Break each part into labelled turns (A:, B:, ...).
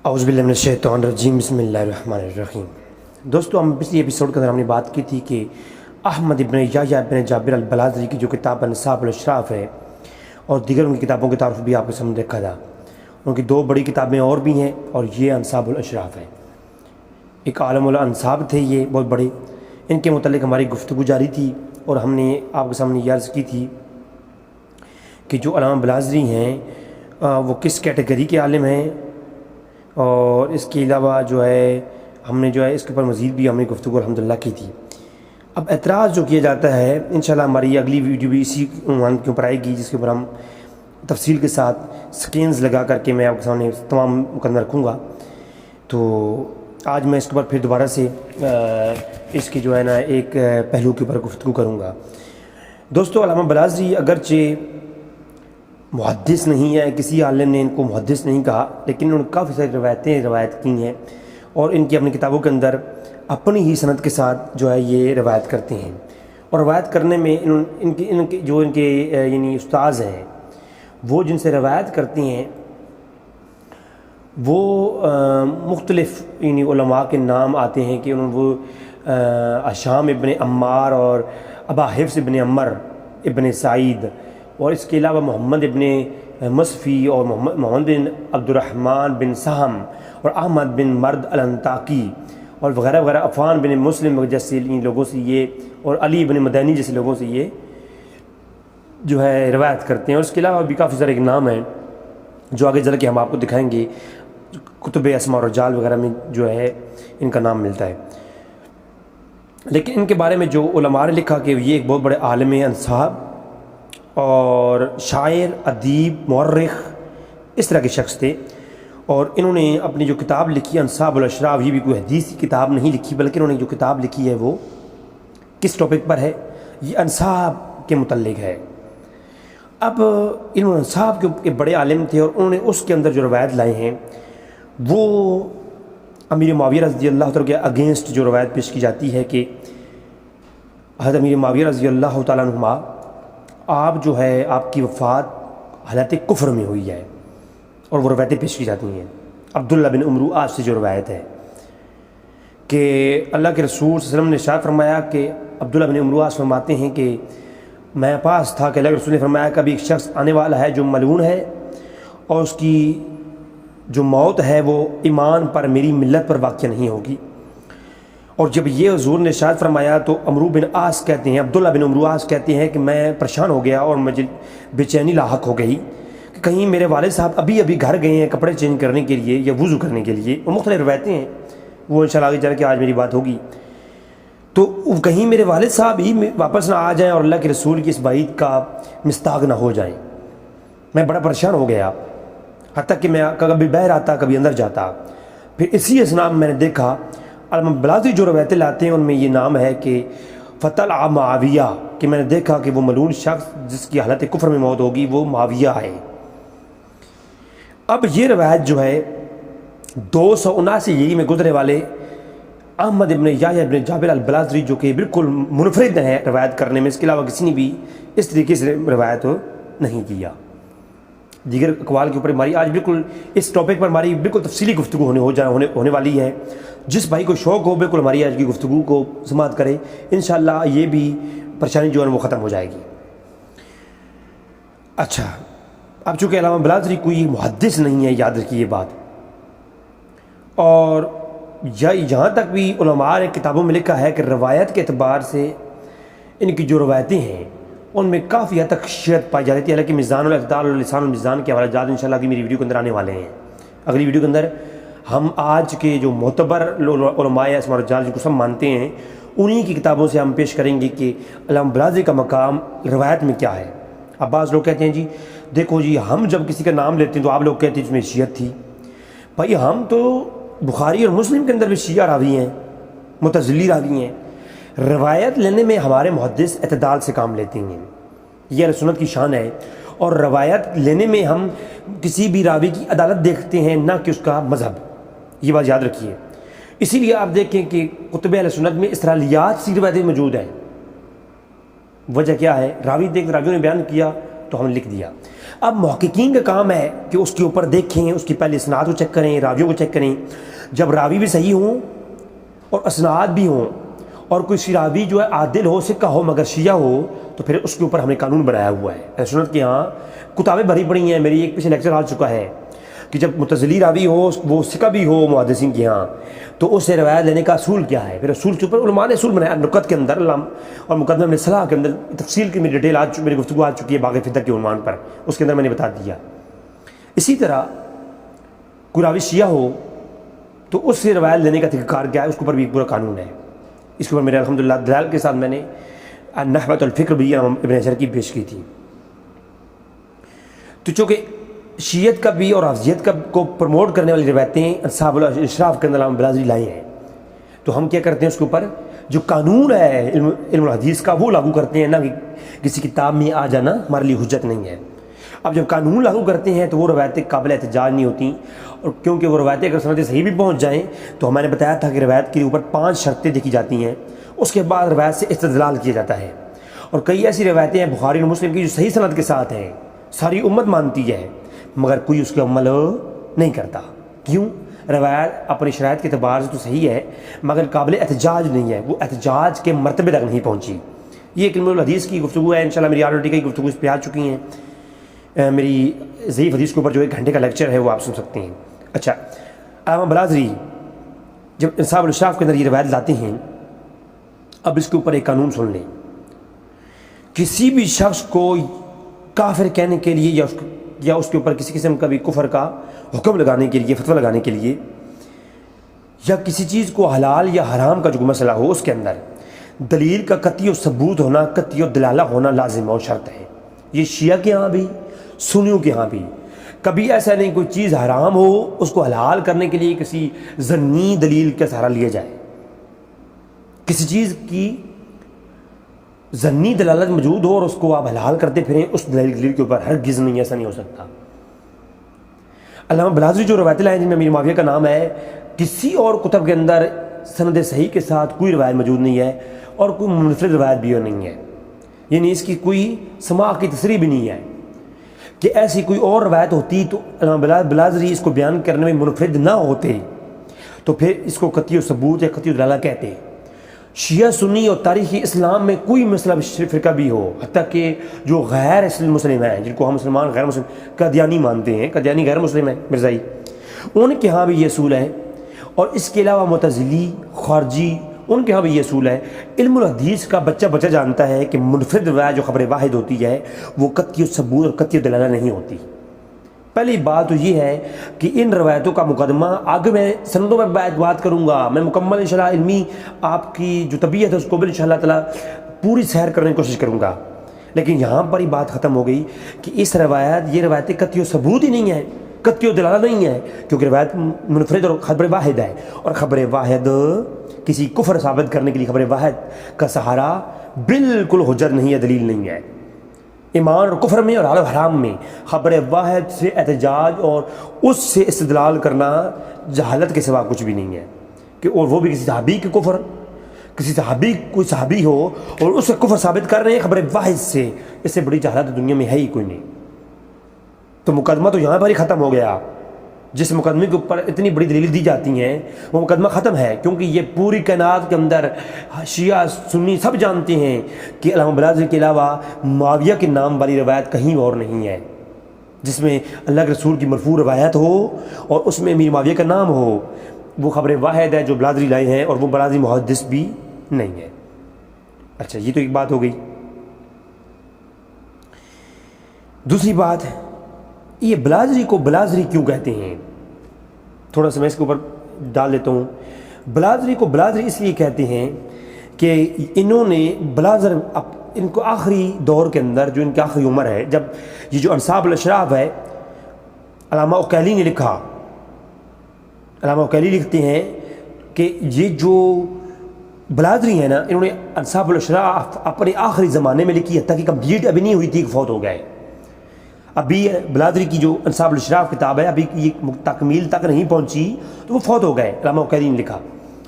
A: اعوذ باللہ من الشیطان الرجیم، بسم اللہ الرحمن الرحیم۔ دوستو، ہم پچھلی ایپیسوڈ کے اندر ہم نے بات کی تھی کہ احمد ابن یحییٰ ابن جابر البلازری کی جو کتاب انصاب الاشراف ہے اور دیگر ان کی کتابوں کے تعارف بھی آپ کے سامنے رکھا تھا۔ ان کی دو بڑی کتابیں اور بھی ہیں اور یہ انصاب الاشراف ہے۔ ایک عالم الانصاب تھے، یہ بہت بڑے، ان کے متعلق ہماری گفتگو جاری تھی اور ہم نے آپ کے سامنے یہ عرض کی تھی کہ جو علامہ بلازری ہیں وہ کس کیٹیگری کے عالم ہیں، اور اس کے علاوہ جو ہے ہم نے جو ہے اس کے اوپر مزید بھی ہم نے گفتگو الحمدللہ کی تھی۔ اب اعتراض جو کیا جاتا ہے، انشاءاللہ ہماری اگلی ویڈیو بھی اسی عنوان کے اوپر آئے گی، جس کے اوپر ہم تفصیل کے ساتھ سکینز لگا کر کے میں آپ کے سامنے تمام مقدمہ رکھوں گا۔ تو آج میں اس کے اوپر پھر دوبارہ سے اس کی جو ہے نا ایک پہلو کے اوپر گفتگو کروں گا۔ دوستو، علامہ بلازری اگرچہ محدث نہیں ہے، کسی عالم نے ان کو محدث نہیں کہا، لیکن انہوں نے کافی ساری روایت کی ہیں اور ان کی اپنی کتابوں کے اندر اپنی ہی سند کے ساتھ جو ہے یہ روایت کرتے ہیں، اور روایت کرنے میں ان کے یعنی استاذ ہیں، وہ جن سے روایت کرتے ہیں وہ مختلف یعنی علماء کے نام آتے ہیں کہ انہوں نے وہ ہشام ابن عمار اور ابا حفص ابن عمر ابن سعید، اور اس کے علاوہ محمد ابن مصفی اور محمد بن عبد الرحمن بن سہم اور احمد بن مرد الانطاکی اور وغیرہ وغیرہ، عفان بن مسلم جیسے ان لوگوں سے یہ، اور علی بن مدینی جیسے لوگوں سے یہ جو ہے روایت کرتے ہیں۔ اور اس کے علاوہ بھی کافی سارے نام ہیں جو آگے چل کے ہم آپ کو دکھائیں گے، کتب اسماء و رجال وغیرہ میں جو ہے ان کا نام ملتا ہے۔ لیکن ان کے بارے میں جو علماء نے لکھا کہ یہ ایک بہت بڑے عالم انصاب اور شاعر، ادیب، مورخ، اس طرح کے شخص تھے، اور انہوں نے اپنی جو کتاب لکھی انصاب الاشراف، یہ بھی کوئی حدیث کی کتاب نہیں لکھی، بلکہ انہوں نے جو کتاب لکھی ہے وہ کس ٹاپک پر ہے؟ یہ انصاب کے متعلق ہے۔ اب انہوں نے انصاب کے بڑے عالم تھے، اور انہوں نے اس کے اندر جو روایت لائے ہیں وہ امیر معاویہ رضی اللہ تعالیٰ کے اگینسٹ جو روایت پیش کی جاتی ہے کہ حضرت امیر معاویہ رضی اللہ تعالیٰ عنہما آپ جو ہے آپ کی وفات حالت کفر میں ہوئی ہے، اور وہ روایتیں پیش کی جاتی ہیں۔ عبداللہ بن عمرو آج سے جو روایت ہے کہ اللہ کے رسول صلی اللہ علیہ وسلم نے ارشاد فرمایا کہ عبداللہ بن عمرو آج فرماتے ہیں کہ میں پاس تھا کہ اللہ کے رسول نے فرمایا کہ ابھی ایک شخص آنے والا ہے جو ملعون ہے، اور اس کی جو موت ہے وہ ایمان پر، میری ملت پر واقع نہیں ہوگی۔ اور جب یہ حضور نے ارشاد فرمایا تو عمرو بن عاص کہتے ہیں، عبداللہ بن عمرو عاص کہتے ہیں کہ میں پریشان ہو گیا اور مجھے بے چینی لاحق ہو گئی کہ کہیں میرے والد صاحب ابھی گھر گئے ہیں کپڑے چینج کرنے کے لیے یا وضو کرنے کے لیے، اور مختلف روایتیں ہیں، وہ انشاءاللہ آگے چل کے آج میری بات ہوگی، تو کہیں میرے والد صاحب ہی واپس نہ آ جائیں اور اللہ کے رسول کی اس بعید کا مستاق نہ ہو جائیں۔ میں بڑا پریشان ہو گیا، حتیٰ کہ میں کبھی باہر آتا کبھی اندر جاتا۔ پھر اسی اسنا میں نے دیکھا علامہ بلازری جو روایتیں لاتے ہیں ان میں یہ نام ہے کہ فطلع معاویہ، کہ میں نے دیکھا کہ وہ ملعون شخص جس کی حالت کفر میں موت ہوگی وہ معاویہ ہے۔ اب یہ روایت جو ہے 279 ہجری میں گزرنے والے احمد ابن یحییٰ ابن جابر البلازری جو کہ بالکل منفرد ہیں روایت کرنے میں، اس کے علاوہ کسی نے بھی اس طریقے سے روایت نہیں کیا۔ دیگر اقوال کے اوپر ہماری آج بالکل اس ٹاپک پر ہماری بالکل تفصیلی گفتگو ہونے والی ہے۔ جس بھائی کو شوق ہو بالکل ہماری آج کی گفتگو کو سماعت کرے، انشاءاللہ یہ بھی پریشانی جو ہے وہ ختم ہو جائے گی۔ اچھا، اب چونکہ علامہ بلازری کوئی محدث نہیں ہے، یاد رکھیے یہ بات، اور یہاں تک بھی علماء نے کتابوں میں لکھا ہے کہ روایت کے اعتبار سے ان کی جو روایتیں ہیں ان میں کافی حد تک شیعت پائی جاتی ہے، حالانکہ میزان الاعتدال اور لسان المیزان کے حوالے جات انشاءاللہ کی میری ویڈیو کے اندر آنے والے ہیں۔ اگلی ویڈیو کے اندر ہم آج کے جو معتبر علماء اسماء و رجال جن کو سب مانتے ہیں انہی کی کتابوں سے ہم پیش کریں گے کہ علامہ بلازری کا مقام روایت میں کیا ہے۔ اب بعض لوگ کہتے ہیں جی دیکھو جی ہم جب کسی کا نام لیتے ہیں تو آپ لوگ کہتے ہیں جس میں شیعت تھی، بھائی ہم تو بخاری اور مسلم کے اندر بھی شیعہ راوی ہیں، متزلی راوی ہیں۔ روایت لینے میں ہمارے محدث اعتدال سے کام لیتے ہیں، یہ اہل سنت کی شان ہے، اور روایت لینے میں ہم کسی بھی راوی کی عدالت دیکھتے ہیں نہ کہ اس کا مذہب، یہ بات یاد رکھیے۔ اسی لیے آپ دیکھیں کہ کتب اہل سنت میں اسرائیلیات سی روایتیں موجود ہیں۔ وجہ کیا ہے؟ راویوں نے بیان کیا تو ہم نے لکھ دیا۔ اب محققین کا کام ہے کہ اس کے اوپر دیکھیں، اس کی پہلے اسناد کو چیک کریں، راویوں کو چیک کریں. جب راوی بھی صحیح ہوں اور اسناد بھی ہوں اور کوئی راوی جو ہے عادل ہو، سکہ ہو مگر شیعہ ہو، تو پھر اس کے اوپر ہم نے قانون بنایا ہوا ہے. اہل سنت کے ہاں کتابیں بھری پڑی ہیں. میری ایک پیچھے لیکچر آ چکا ہے کہ جب متزلی راوی ہو، وہ سکہ بھی ہو محدثین کے ہاں، تو اس سے روایت لینے کا اصول کیا ہے. پھر اصول کے اوپر علماء نے اصول بنایا. نکت کے اندر اور مقدمہ ابن صلاح کے اندر تفصیل کی میری ڈیٹیل میری گفتگو آ چکی ہے باغ فتح کے عنوان پر، اس کے اندر میں نے بتا دیا. اسی طرح کوئی راوی شیعہ ہو تو اس سے روایت لینے کا طریقہ کار کیا ہے، اس کے اوپر بھی ایک پورا قانون ہے. اس کے اوپر میرے الحمدللہ دلائل کے ساتھ میں نے نحوۃ الفکر بھی ابن حجر کی پیش کی تھی. تو چونکہ شیعت کا بھی اور حفظیت کا کو پروموٹ کرنے والی روایتیں اصحاب الاشراف کے اندر علامہ بلازری لائے ہیں، تو ہم کیا کرتے ہیں اس کے اوپر جو قانون ہے علم الحدیث کا وہ لاگو کرتے ہیں، نہ کہ کسی کتاب میں آ جانا ہمارے لیے حجت نہیں ہے. اب جب قانون لاگو کرتے ہیں تو وہ روایتیں قابل احتجاج نہیں ہوتی، اور کیونکہ وہ روایتیں اگر سند صحیح بھی پہنچ جائیں تو ہمیں نے بتایا تھا کہ روایت کے اوپر 5 شرطیں دیکھی جاتی ہیں، اس کے بعد روایت سے استدلال کیا جاتا ہے. اور کئی ایسی روایتیں ہیں بخاری اور مسلم کی جو صحیح سند کے ساتھ ہیں، ساری امت مانتی ہے، مگر کوئی اس کے عمل نہیں کرتا. کیوں؟ روایت اپنی شرائط کے اعتبار سے تو صحیح ہے مگر قابل احتجاج نہیں ہے، وہ احتجاج کے مرتبے تک نہیں پہنچی. یہ ایک علم الحدیث کی گفتگو ہے. انشاءاللہ میری آلریڈی کئی گفتگو اس پہ آ چکی ہیں. میری ضعیف حدیث کے اوپر جو 1 گھنٹے کا لیکچر ہے وہ آپ سن سکتے ہیں. اچھا، علامہ بلازری جب انصاف الاشراف کے اندر یہ روایت لاتے ہیں، اب اس کے اوپر ایک قانون سن لیں. کسی بھی شخص کو کافر کہنے کے لیے یا اس کے اوپر کسی قسم کا بھی کفر کا حکم لگانے کے لیے، فتویٰ لگانے کے لیے، یا کسی چیز کو حلال یا حرام کا جو مسئلہ ہو اس کے اندر دلیل کا قطعی و ثبوت ہونا، قطعی و دلالہ ہونا لازم اور شرط ہے. یہ شیعہ کے ہاں بھی سنیوں کے ہاں بھی. کبھی ایسا نہیں کوئی چیز حرام ہو اس کو حلال کرنے کے لیے کسی ظنی دلیل کا سہارا لیا جائے. کسی چیز کی ظنی دلالت موجود ہو اور اس کو آپ حلال کرتے پھریں، اس دلیل کے اوپر ہرگز نہیں، ایسا نہیں ہو سکتا. علامہ بلازری جو روایتیں لائے جن میں امیر معاویہ کا نام ہے، کسی اور کتب کے اندر سند صحیح کے ساتھ کوئی روایت موجود نہیں ہے اور کوئی منفرد روایت بھی نہیں ہے. یعنی اس کی کوئی سماع کی تصریح بھی نہیں ہے کہ ایسی کوئی اور روایت ہوتی تو علامہ بلازری اس کو بیان کرنے میں منفرد نہ ہوتے تو پھر اس کو قطعی و ثبوت یا قطعی و دلالہ کہتے ہیں. شیعہ سنی اور تاریخی اسلام میں کوئی مسئلہ فرقہ بھی ہو، حتیٰ کہ جو غیر مسلم ہیں، جن کو ہم مسلمان غیر مسلم قادیانی مانتے ہیں، قادیانی غیر مسلم ہیں مرزائی، ان کے ہاں بھی یہ اصول ہے. اور اس کے علاوہ معتزلی، خارجی، ان کے ہاں بھی یہ اصول ہے. علم الحدیث کا بچہ جانتا ہے کہ منفرد روایت جو خبر واحد ہوتی ہے وہ قطعی ثبوت اور قطعی دلالہ نہیں ہوتی. پہلی بات تو یہ ہے کہ ان روایتوں کا مقدمہ آگے میں سندوں میں بات کروں گا، میں مکمل انشاءاللہ علمی آپ کی جو طبیعت ہے اس کو بھی انشاءاللہ تعالیٰ پوری سیر کرنے کی کوشش کروں گا. لیکن یہاں پر ہی بات ختم ہو گئی کہ یہ روایتیں قطعی ثبوت ہی نہیں ہیں، قطعی دلالہ نہیں ہے، کیونکہ روایت منفرد اور خبر واحد ہے، اور خبر واحد کسی کفر ثابت کرنے کے لیے خبر واحد کا سہارا بالکل حجت نہیں ہے، دلیل نہیں ہے. ایمان اور کفر میں اور حلال حرام میں خبر واحد سے احتجاج اور اس سے استدلال کرنا جہالت کے سوا کچھ بھی نہیں ہے. کہ اور وہ بھی کسی صحابی کے کفر، کسی کوئی صحابی ہو اور اس سے کفر ثابت کر رہے ہیں خبر واحد سے، اس سے بڑی جہالت دنیا میں ہے ہی کوئی نہیں. تو مقدمہ تو یہاں پر ہی ختم ہو گیا. جس مقدمے کے اوپر اتنی بڑی دلیل دی جاتی ہیں وہ مقدمہ ختم ہے، کیونکہ یہ پوری کائنات کے اندر شیعہ سنی سب جانتے ہیں کہ علامہ بلازری کے علاوہ معاویہ کے نام والی روایت کہیں اور نہیں ہے جس میں اللہ کے رسول کی مرفوع روایت ہو اور اس میں امیر معاویہ کا نام ہو. وہ خبر واحد ہے جو بلازری لائے ہیں، اور وہ بلازری محدث بھی نہیں ہے. اچھا، یہ تو ایک بات ہو گئی. دوسری بات، یہ بلازری کو بلازری کیوں کہتے ہیں؟ تھوڑا سا میں اس کے اوپر ڈال دیتا ہوں. بلازری کو بلازری اس لیے کہتے ہیں کہ انہوں نے ان کو آخری دور کے اندر جو ان کی آخری عمر ہے، جب یہ جو انصاب الاشراف ہے، علامہ عقیلی نے لکھا، علامہ عقیلی لکھتے ہیں کہ یہ جو بلازری ہیں نا، انہوں نے انصاب الاشراف اپنے آخری زمانے میں لکھی، حتیٰ کہ کمپلیٹ ابھی نہیں ہوئی تھی، فوت ہو گئے. ابھی بلازری کی جو انصاب الاشراف کتاب ہے ابھی یہ تکمیل تک نہیں پہنچی تو وہ فوت ہو گئے. علامہ عقیلی نے لکھا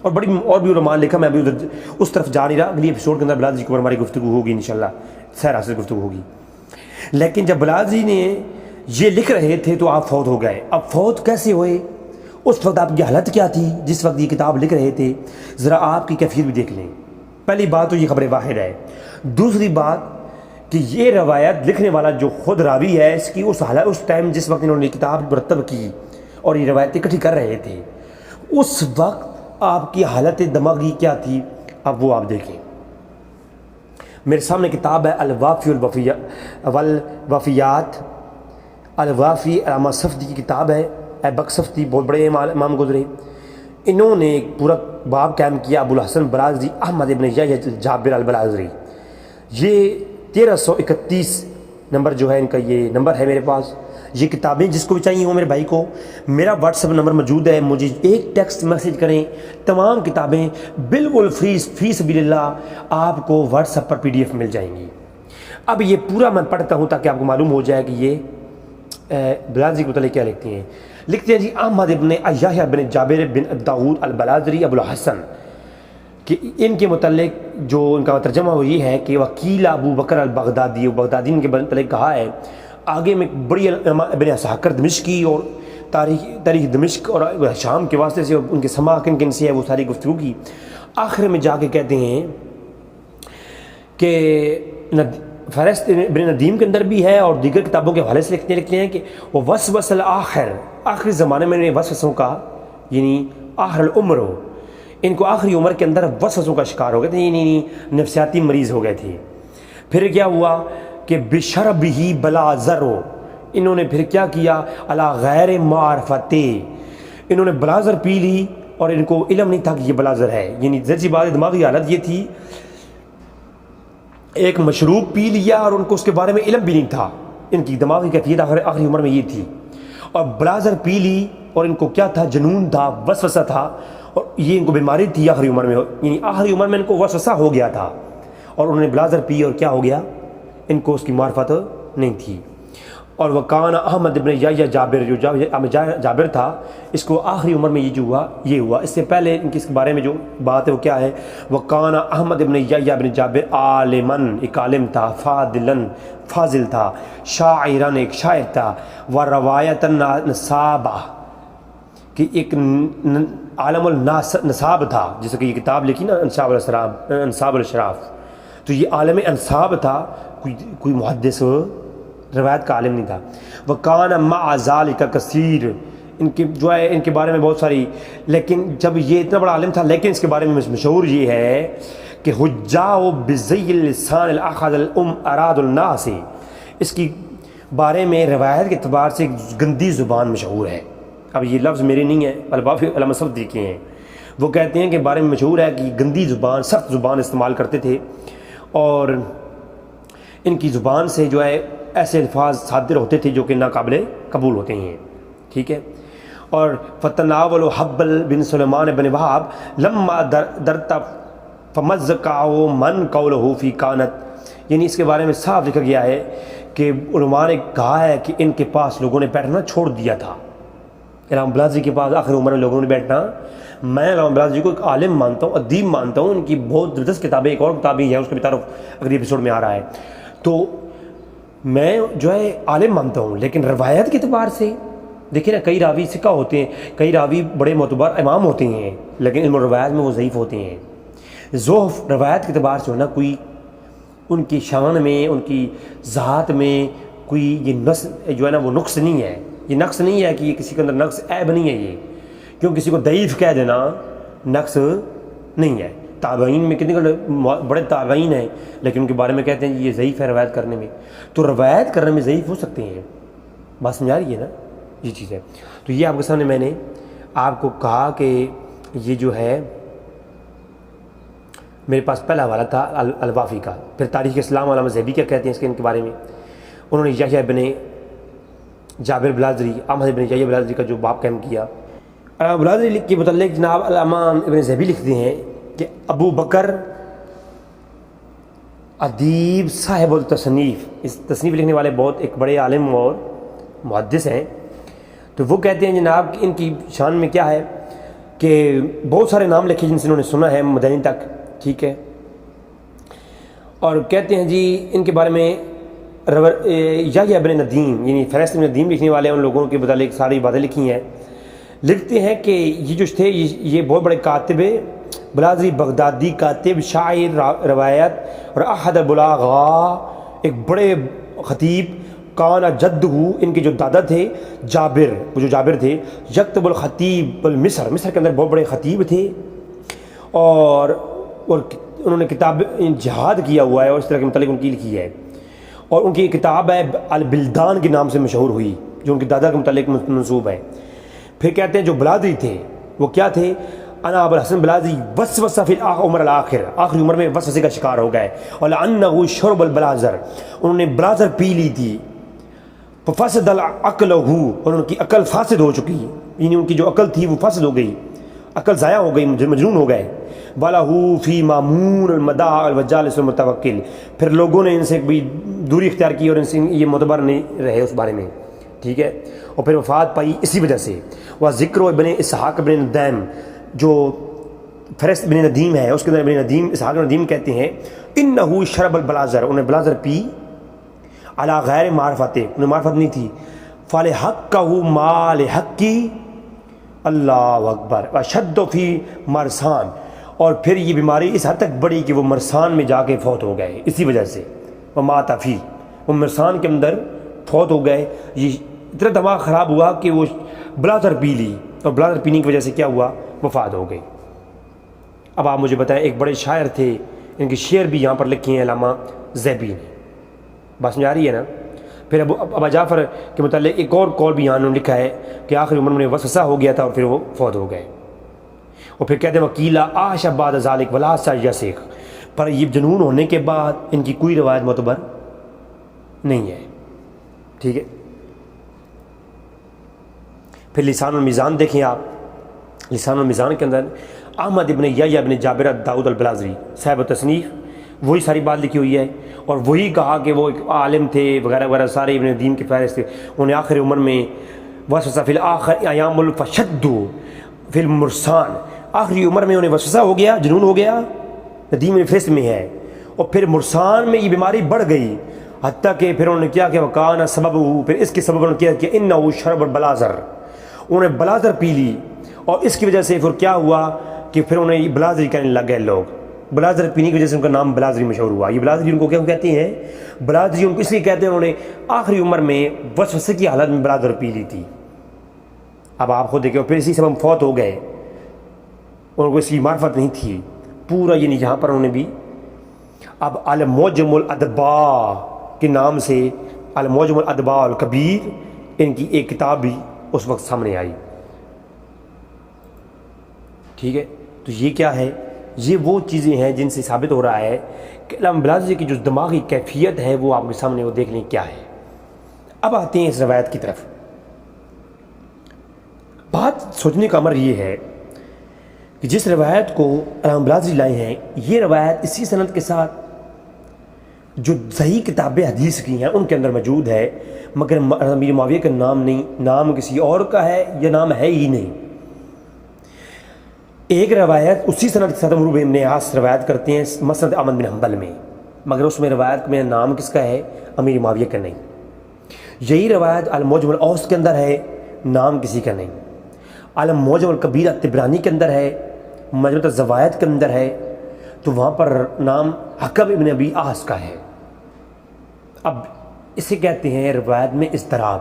A: اور اور بھی علماء نے لکھا. میں ابھی ادھر اس طرف جا نہیں رہا. اگلی ایپیسوڈ کے اندر بلازری کے اوپر ہماری گفتگو ہوگی، انشاءاللہ سیر حاصل گفتگو ہوگی. لیکن جب بلازری نے یہ لکھ رہے تھے تو آپ فوت ہو گئے. اب فوت کیسے ہوئے؟ اس وقت آپ کی حالت کیا تھی جس وقت یہ کتاب لکھ رہے تھے؟ ذرا آپ کی کیفیت بھی دیکھ لیں. پہلی بات تو یہ خبر واحد ہے. دوسری بات کہ یہ روایت لکھنے والا جو خود راوی ہے اس کی اس ٹائم جس وقت انہوں نے کتاب مرتب کی اور یہ روایتیں اکٹھی کر رہے تھے اس وقت آپ کی حالت دماغی کیا تھی؟ اب وہ آپ دیکھیں. میرے سامنے کتاب ہے الوافی والوفیات. الوافی علامہ صفدی کی کتاب ہے. ایبک صفدی بہت بڑے امام گزرے. انہوں نے ایک پورا باب قائم کیا. ابو الحسن بلازری احمد ابن یحییٰ جابر البلازری. یہ 1331 نمبر جو ہے ان کا یہ نمبر ہے میرے پاس. یہ کتابیں جس کو بھی چاہیے ہوں میرے بھائی کو میرا واٹس ایپ نمبر موجود ہے. مجھے ایک ٹیکسٹ میسیج کریں. تمام کتابیں بالکل فی سبیل اللہ آپ کو واٹس ایپ پر PDF مل جائیں گی. اب یہ پورا میں پڑھتا ہوں تاکہ آپ کو معلوم ہو جائے کہ یہ بلازری کے متعلق کیا لکھتے ہیں. لکھتے ہیں جی احمد ابن یحییٰ بن جابر بن داؤد البلازری ابو الحسن کہ ان کے متعلق جو ان کا ترجمہ وہ یہ ہے کہ وکیل ابو بکر البغدادی ان کے متعلق کہا ہے. آگے میں بڑی ابن اسحاق دمشقی اور تاریخ دمشق اور شام کے واسطے سے ان کے سما کن سے ہے وہ ساری گفتگو کی. آخر میں جا کے کہتے ہیں کہ فہرست ابن ندیم کے اندر بھی ہے اور دیگر کتابوں کے حوالے سے لکھتے ہیں کہ وہ وسوس الآخر آخری زمانے میں وسوسوں کا یعنی آخر العمر ہو ان کو آخری عمر کے اندر وسوسوں کا شکار ہو گئے تھے یعنی نفسیاتی مریض ہو گئے تھے. پھر کیا ہوا کہ بشربہ بلا ذرو انہوں نے پھر کیا کیا علی غیر معرفت انہوں نے بلازر پی لی اور ان کو علم نہیں تھا کہ یہ بلازر ہے. یعنی ذاتی بات دماغی حالت یہ تھی ایک مشروب پی لیا اور ان کو اس کے بارے میں علم بھی نہیں تھا. ان کی دماغی کیفیت آخری عمر میں یہ تھی اور بلازر پی لی اور ان کو کیا تھا جنون تھا وسوسہ تھا اور یہ ان کو بیماری تھی آخری عمر میں یعنی آخری عمر میں ان کو وسوسہ ہو گیا تھا اور انہوں نے بلازر پی اور کیا ہو گیا ان کو اس کی معرفت نہیں تھی. اور وکان احمد ابن یحییٰ جابر جو جابر تھا اس کو آخری عمر میں یہ ہوا. اس سے پہلے ان کے اس کے بارے میں جو بات ہے وہ کیا ہے وکان احمد ابن یحییٰ ابن جابر عالمن ایک عالم تھا فاضلن فاضل تھا شاعرن ایک شاعر تھا و روایتن نصابہ کہ ایک عالم النصاب تھا جیسے کہ یہ کتاب لکھی نا انصاب الاشراف تو یہ عالم انصاب تھا کوئی محدث روایت کا عالم نہیں تھا. وکان مع ذالک کثیر ان کے بارے میں بہت ساری لیکن جب یہ اتنا بڑا عالم تھا لیکن اس کے بارے میں مشہور یہ ہے کہ حجاء بزی اللسان الاخذ الام اراد الناس اس کی بارے میں روایت کے اعتبار سے گندی زبان مشہور ہے. اب یہ لفظ میرے نہیں ہے الوافی علامہ صفدی کے ہیں. وہ کہتے ہیں کہ بارے میں مشہور ہے کہ گندی زبان سخت زبان استعمال کرتے تھے اور ان کی زبان سے جو ہے ایسے الفاظ صادر ہوتے تھے جو کہ ناقابل قبول ہوتے ہیں. ٹھیک ہے. اور فتناول حبل بن سلیمان بن وہاب لما درت فمزقعوا من قوله فی کانت یعنی اس کے بارے میں صاف لکھا گیا ہے کہ علماء نے کہا ہے کہ ان کے پاس لوگوں نے بیٹھنا چھوڑ دیا تھا. علامہ بلازری کے پاس آخر عمر میں لوگوں نے بیٹھنا میں علامہ بلازری کو ایک عالم مانتا ہوں ادیب مانتا ہوں. ان کی بہت زبردست کتابیں ایک اور کتابیں ہیں اس کا بھی تعارف اگلی ایپیسوڈ میں آ رہا ہے. تو میں جو ہے عالم مانتا ہوں لیکن روایت کے اعتبار سے دیکھیں نا کئی راوی سکہ ہوتے ہیں کئی راوی بڑے معتبر امام ہوتے ہیں لیکن علم و روایت میں وہ ضعیف ہوتے ہیں. ضعف روایت کے اعتبار سے ہونا کوئی ان کی شان میں ان کی ذات میں کوئی یہ نقص جو ہے نا وہ نقص نہیں ہے. یہ نقص نہیں ہے کہ یہ کسی کے اندر نقص عیب نہیں ہے یہ کیوں کسی کو ضعیف کہہ دینا نقص نہیں ہے. تابعین میں کتنے بڑے تابعین ہیں لیکن ان کے بارے میں کہتے ہیں یہ ضعیف ہے روایت کرنے میں. تو روایت کرنے میں ضعیف ہو سکتے ہیں. بات سمجھا رہی ہے نا یہ چیز ہے. تو یہ آپ کے سامنے میں نے آپ کو کہا کہ یہ جو ہے میرے پاس پہلا حوالہ تھا الوافی کا. پھر تاریخ اسلام علامہ ذہبی کیا کہتے ہیں اس کے ان کے بارے میں. انہوں نے یحییٰ ابن جابر بلازری احمد ابن یحییٰ بلازری کا جو باب قائم کیا. بلازری کے متعلق جناب علامہ ابن ذہبی لکھتے ہیں کہ ابو بکر ادیب صاحب التصنیف اس تصنیف لکھنے والے بہت ایک بڑے عالم اور محدث ہیں. تو وہ کہتے ہیں جناب کہ ان کی شان میں کیا ہے کہ بہت سارے نام لکھے جن سے انہوں نے سنا ہے مدنی تک. ٹھیک ہے. اور کہتے ہیں جی ان کے بارے میں یا ابن ندیم یعنی فہرست ابن ندیم لکھنے والے ان لوگوں کے متعلق ساری باتیں لکھی ہیں. لکھتے ہیں کہ یہ جو تھے یہ بہت بڑے کاتب بلازری بغدادی کاتب شاعر روایت اور احد البلاغاء ایک بڑے خطیب کانا جد ان کے جو دادا تھے جابر وہ جو جابر تھے یکتب الخطیب مصر کے اندر بہت بڑے خطیب تھے اور انہوں نے کتاب جہاد کیا ہوا ہے اور اس طرح کے متعلق ان کی لکھی ہے اور ان کی ایک کتاب ہے البلدان کے نام سے مشہور ہوئی جو ان کے دادا کے متعلق منسوب ہے. پھر کہتے ہیں جو بلادری تھے وہ کیا تھے انا ابو الحسن بلادری وسوسہ فی عمر الاخر آخری عمر میں وسوسے کا شکار ہو گئے اور لانه شرب البلازر انہوں نے بلازر پی لی تھی ففسد العقل اور ان کی عقل فاسد ہو چکی یعنی ان کی جو عقل تھی وہ فاسد ہو گئی عقل ضائع ہو گئی مجنون ہو گئے. وَلَهُ فِي مَامُونَ الْمَدَاعِ الْوَجَالِسُ الْمُتَوَكِّلِ پھر لوگوں نے ان سے بھی دوری اختیار کی اور ان سے یہ معتبر نہیں رہے اس بارے میں. ٹھیک ہے اور پھر وفات پائی اسی وجہ سے. وہ ذکر ابن اسحاق ابن ندیم جو فہرست ابن ندیم ہے اس کے اندر ابن ندیم اسحاق ابن ندیم کہتے ہیں انه شرب البلازر انہیں بلازر پی علی غیر معرفت انہیں معرفت نہیں تھی فلحقہ مال حقی اللہ اکبر وشد فی مرسان اور پھر یہ بیماری اس حد تک بڑی کہ وہ مرسان میں جا کے فوت ہو گئے اسی وجہ سے. وہ مات فی وہ مرسان کے اندر فوت ہو گئے. یہ اتنا دماغ خراب ہوا کہ وہ بلازر پی لی اور بلازر پینے کی وجہ سے کیا ہوا وفات ہو گئی. اب آپ مجھے بتائیں ایک بڑے شاعر تھے ان کے شعر بھی یہاں پر لکھے ہیں علامہ زیبی نے. بات سمجھ آ رہی ہے نا. پھر ابا جعفر کے متعلق ایک اور قول بھی یہاں انہوں نے لکھا ہے کہ آخری عمر میں وسوسہ ہو گیا تھا اور پھر وہ فوت ہو گئے. اور پھر کہتے ہیں وکیلا عاش بعد ذلک ولا یسیخ پر یہ جنون ہونے کے بعد ان کی کوئی روایت معتبر نہیں ہے. ٹھیک ہے. پھر لسان المیزان دیکھیں آپ. لسان المیزان کے اندر احمد ابن یحییٰ ابن جابر داؤد البلازری صاحب تصنیف وہی ساری بات لکھی ہوئی ہے اور وہی کہا کہ وہ ایک عالم تھے وغیرہ وغیرہ سارے ابن دین کے فہرست تھے. انہیں آخری عمر میں وسوسہ فی الآخر ایام الفشد فی المرسان آخری عمر میں انہیں وسوسہ ہو گیا جنون ہو گیا ندیم فہرست میں ہے اور پھر مرسان میں یہ بیماری بڑھ گئی حتیٰ کہ پھر انہوں نے کیا کہ وکان سبب پھر اس کے سبب انہوں نے کیا کہ انہ شرب البلازر انہیں بلازر پی لی اور اس کی وجہ سے پھر کیا ہوا کہ پھر انہیں یہ بلازری کہنے لگ گئے لوگ. بلازر پینے کی وجہ سے ان کا نام بلازری مشہور ہوا. یہ بلازری ان کو کیا کہتے ہیں بلازری ان کو اس لیے کہتے ہیں انہوں نے آخری عمر میں وسوسے کی حالت میں بلازر پی لی تھی. اب آپ خود دیکھیں پھر اسی سبب فوت ہو گئے ان کو اس کی معرفت نہیں تھی پورا یعنی جہاں پر انہوں نے بھی. اب المعجم الادباء کے نام سے المعجم الادباء الکبیر ان کی ایک کتاب بھی اس وقت سامنے آئی. ٹھیک ہے. تو یہ کیا ہے یہ وہ چیزیں ہیں جن سے ثابت ہو رہا ہے کہ علامہ بلازری کی جو دماغی کیفیت ہے وہ آپ کے سامنے وہ دیکھ لیں کیا ہے. اب آتے ہیں اس روایت کی طرف. بات سوچنے کا امر یہ ہے کہ جس روایت کو علامہ بلازری لائے ہیں یہ روایت اسی سند کے ساتھ جو صحیح کتاب حدیث کی ہیں ان کے اندر موجود ہے مگر امیر معاویہ کا نام نہیں نام کسی اور کا ہے یا نام ہے ہی نہیں. ایک روایت اسی سند کے ساتھ عمرو بن عاص روایت کرتے ہیں مسند احمد بن حنبل میں مگر اس میں روایت میں نام کس کا ہے امیر معاویہ کا نہیں. یہی روایت المعجم الاوسط کے اندر ہے نام کسی کا نہیں. المعجم الکبیر طبرانی کے اندر ہے مجموعۃ الزوائد کے اندر ہے تو وہاں پر نام حکم ابن ابی عاص کا ہے. اب اسے کہتے ہیں روایت میں اضطراب.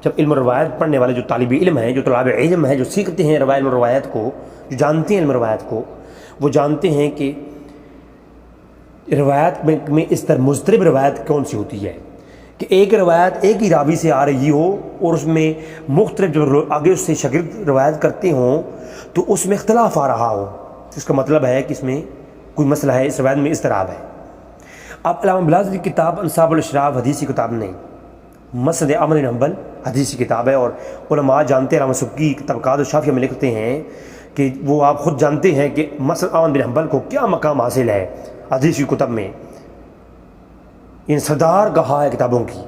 A: جب علم روایت پڑھنے والے جو طالب علم ہیں جو طلاب علم ہیں جو سیکھتے ہیں علم روایت کو جو جانتے ہیں علم روایت کو وہ جانتے ہیں کہ روایت میں اس طرح مضطرب روایت کون سی ہوتی ہے کہ ایک روایت ایک ہی راوی سے آ رہی ہو اور اس میں مختلف جو آگے اس سے شاگرد روایت کرتے ہوں تو اس میں اختلاف آ رہا ہو. اس کا مطلب ہے کہ اس میں کوئی مسئلہ ہے اس روایت میں اضطراب ہے. اب علامہ بلازری کی کتاب انصاب الاشراف حدیث کی کتاب نہیں مسند احمد بن حنبل حدیث کی کتاب ہے اور علماء جانتے ہیں علامہ سبکی طبقات الشافیہ میں لکھتے ہیں کہ وہ آپ خود جانتے ہیں کہ مسند احمد بن حنبل کو کیا مقام حاصل ہے حدیث کی کتب میں ان سردار کہا ہے کتابوں کی.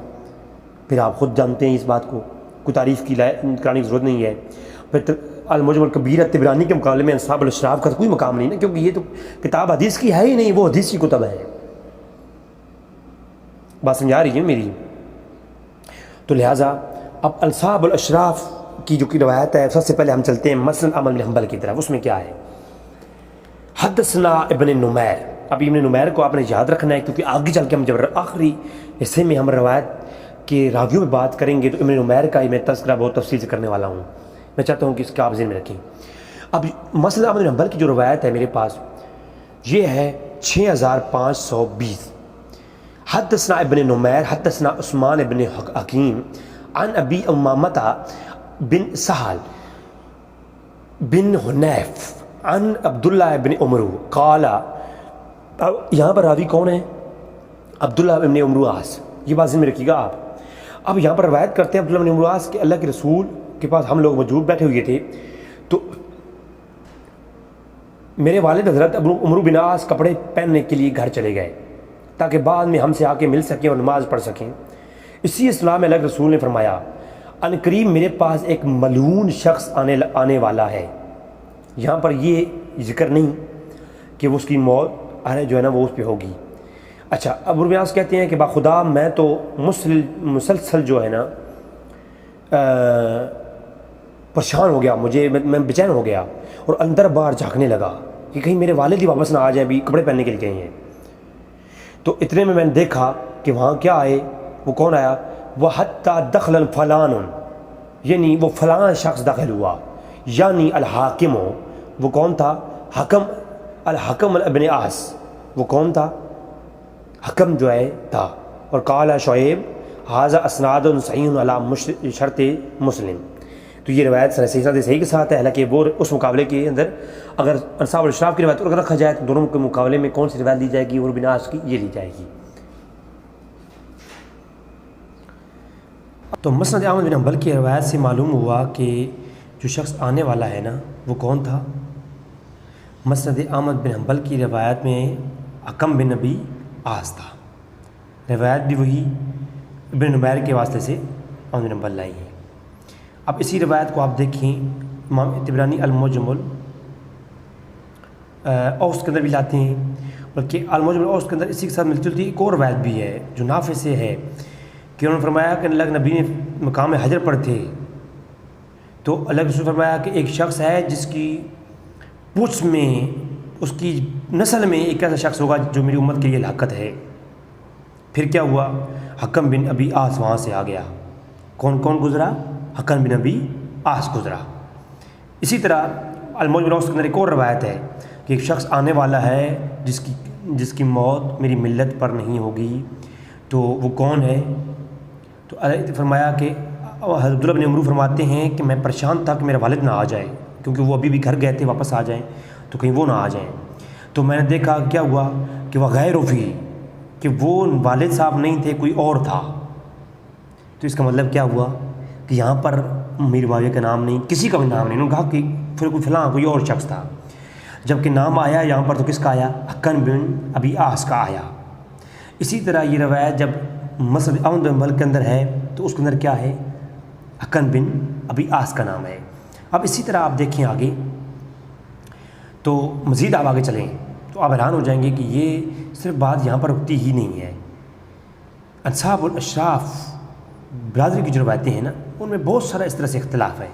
A: پھر آپ خود جانتے ہیں اس بات کو کوئی تعریف کی کرانے کی ضرورت نہیں ہے. پھر المعجم الکبیر طبرانی کے مقابلے میں انصاب الاشراف کا کوئی مقام نہیں نا کیونکہ یہ تو کتاب حدیث کی ہے ہی نہیں وہ حدیث کی کتب ہے. بات سمجھا رہی ہے میری؟ تو لہٰذا اب انصاب الاشراف کی جو کی روایت ہے، سب سے پہلے ہم چلتے ہیں مسند احمد بن حنبل کی طرف. اس میں کیا ہے؟ حدثنا ابن نمیر. اب ابن نمیر کو آپ نے یاد رکھنا ہے، کیونکہ آگے چل کے ہم جب آخری حصے میں ہم روایت کے راویوں میں بات کریں گے تو ابن نمیر کا ہی میں تذکرہ بہت تفصیل سے کرنے والا ہوں. میں چاہتا ہوں کہ اس کا آپ ذہن میں رکھیں. اب مسند احمد بن حنبل کی جو روایت ہے میرے پاس، یہ ہے 6520. حدثنا ابن نمیر حدثنا عثمان ابن حکیم عن ابی امامہ بن سہل بن حنیف عن عبداللہ ابن عمرو قال. یہاں پر راوی کون ہے؟ عبداللہ ابن عمرو عاص. یہ بات ذہن میں رکھیے گا آپ. اب یہاں پر روایت کرتے ہیں عبداللہ ابن عمرو عاص کہ اللہ کے رسول کے پاس ہم لوگ موجود بیٹھے ہوئے تھے، تو میرے والد حضرت عمرو بن عاص کپڑے پہننے کے لیے گھر چلے گئے تاکہ بعد میں ہم سے آ کے مل سکیں اور نماز پڑھ سکیں. اسی اسلام میں اللہ کے رسول نے فرمایا ان قریب میرے پاس ایک ملعون شخص آنے والا ہے. یہاں پر یہ ذکر نہیں کہ وہ اس کی موت جو ہے نا وہ اس پہ ہوگی. اچھا، اب عمرو بن عاص کہتے ہیں کہ باخدا میں تو مسلسل جو ہے نا پریشان ہو گیا، میں بے چین ہو گیا اور اندر باہر جھانکنے لگا کہ کہیں میرے والد ہی واپس نہ آ جائیں، ابھی کپڑے پہننے کے لیے گئے ہیں. تو اتنے میں نے دیکھا کہ وہاں کیا آئے، وہ کون آیا؟ وہ حتیٰ دخل فلان، یعنی وہ فلاں شخص داخل ہوا، یعنی الحاکم. وہ کون تھا؟ الحکم ابن عاص. وہ کون تھا؟ حکم جو ہے تھا. اور قال شعیب ھذا اسناد صحیح علی شرط مسلم. تو یہ روایت صحیح کے ساتھ ہے، حالانکہ وہ اس مقابلے کے اندر اگر انصاب الاشراف کی روایت اگر رکھا جائے تو دونوں کے مقابلے میں کون سی روایت لی جائے گی؟ عمرو بن عاص کی یہ لی جائے گی. تو مسند احمد بن حنبل کی روایت سے معلوم ہوا کہ جو شخص آنے والا ہے نا وہ کون تھا؟ مسند احمد بن حنبل کی روایت میں حکم بن ابی عاص تھا. روایت بھی وہی ابن نمیر کے واسطے سے احمد بن حنبل لائی ہے. اب اسی روایت کو آپ دیکھیں امام طبرانی المعجم الاوسط کے اندر بھی لاتے ہیں، بلکہ المعجم الاوسط کے اندر اسی کے ساتھ ملتی جلتی ایک اور روایت بھی ہے جو نافع سے ہے کہ انہوں نے فرمایا کہ اللہ کے نبی نے مقام حجر پر تھے تو اللہ کے رسول نے فرمایا کہ ایک شخص ہے جس کی پوچھ میں اس کی نسل میں ایک ایسا شخص ہوگا جو میری امت کے لیے لاقت ہے. پھر کیا ہوا؟ حکم بن ابی عاص وہاں سے آ گیا. کون گزرا؟ حکم بن ابی عاص گزرا. اسی طرح المعجم الاوسط کے اندر ایک اور روایت ہے کہ ایک شخص آنے والا ہے جس کی موت میری ملت پر نہیں ہوگی. تو وہ کون ہے؟ تو فرمایا کہ حضرت عبداللہ بن عمرو فرماتے ہیں کہ میں پریشان تھا کہ میرا والد نہ آ جائے، کیونکہ وہ ابھی بھی گھر گئے تھے، واپس آ جائیں تو کہیں وہ نہ آ جائیں. تو میں نے دیکھا کیا ہوا کہ وہ غیر فی، کہ وہ والد صاحب نہیں تھے، کوئی اور تھا. تو اس کا مطلب کیا ہوا کہ یہاں پر میرے معاویہ کا نام نہیں، کسی کا بھی نام نہیں. انہوں نے کہا کہ پھر کوئی فلاں کوئی اور شخص تھا، جبکہ نام آیا یہاں پر تو کس کا آیا؟ حکم بن ابی عاص کا آیا. اسی طرح یہ روایت جب مسند احمد بن حنبل کے اندر ہے تو اس کے اندر کیا ہے؟ حکم بن ابی عاص کا نام ہے. اب اسی طرح آپ دیکھیں آگے تو مزید آپ آگے چلیں تو آپ حیران ہو جائیں گے کہ یہ صرف بات یہاں پر رکتی ہی نہیں ہے. انصاب الاشراف برادری کی جو روایتیں ہیں نا ان میں بہت سارا اس طرح سے اختلاف ہے.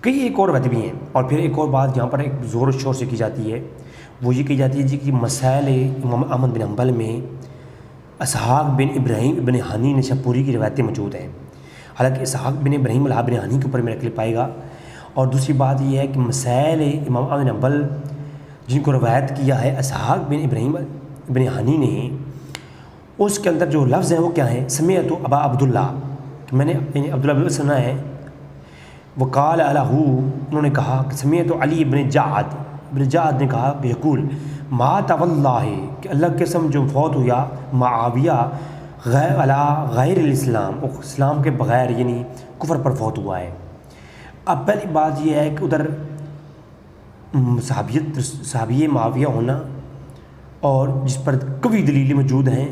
A: کئی ایک اور روایتیں بھی ہیں. اور پھر ایک اور بات یہاں پر ایک زور و شور سے کی جاتی ہے، وہ یہ کی جاتی ہے جی کہ مسائل امام احمد بن حنبل میں اسحاق بن ابراہیم ابن حنی نشاپوری کی روایتیں موجود ہیں. حالانکہ اسحاق بن ابراہیم بن حنی کے اوپر میرا کلپ آئے گا. اور دوسری بات یہ ہے کہ مسائل امام احمد بن حنبل جن کو روایت کیا ہے اسحاق بن ابراہیم ابن حنی نے، اس کے اندر جو لفظ ہیں وہ کیا ہیں؟ سمیعت ابا عبداللہ، کہ میں نے عبداللہ بن سنا ہے. وقال الہ، انہوں نے کہا کہ سمیعت علی ابن جعد نے کہا بیقول مات واللہ، کہ اللہ کی قسم جو فوت ہوا معاویہ غیر الاسلام، اسلام کے بغیر یعنی کفر پر فوت ہوا ہے. اب پہلی بات یہ ہے کہ ادھر صحابی معاویہ ہونا اور جس پر قوی دلیلیں موجود ہیں،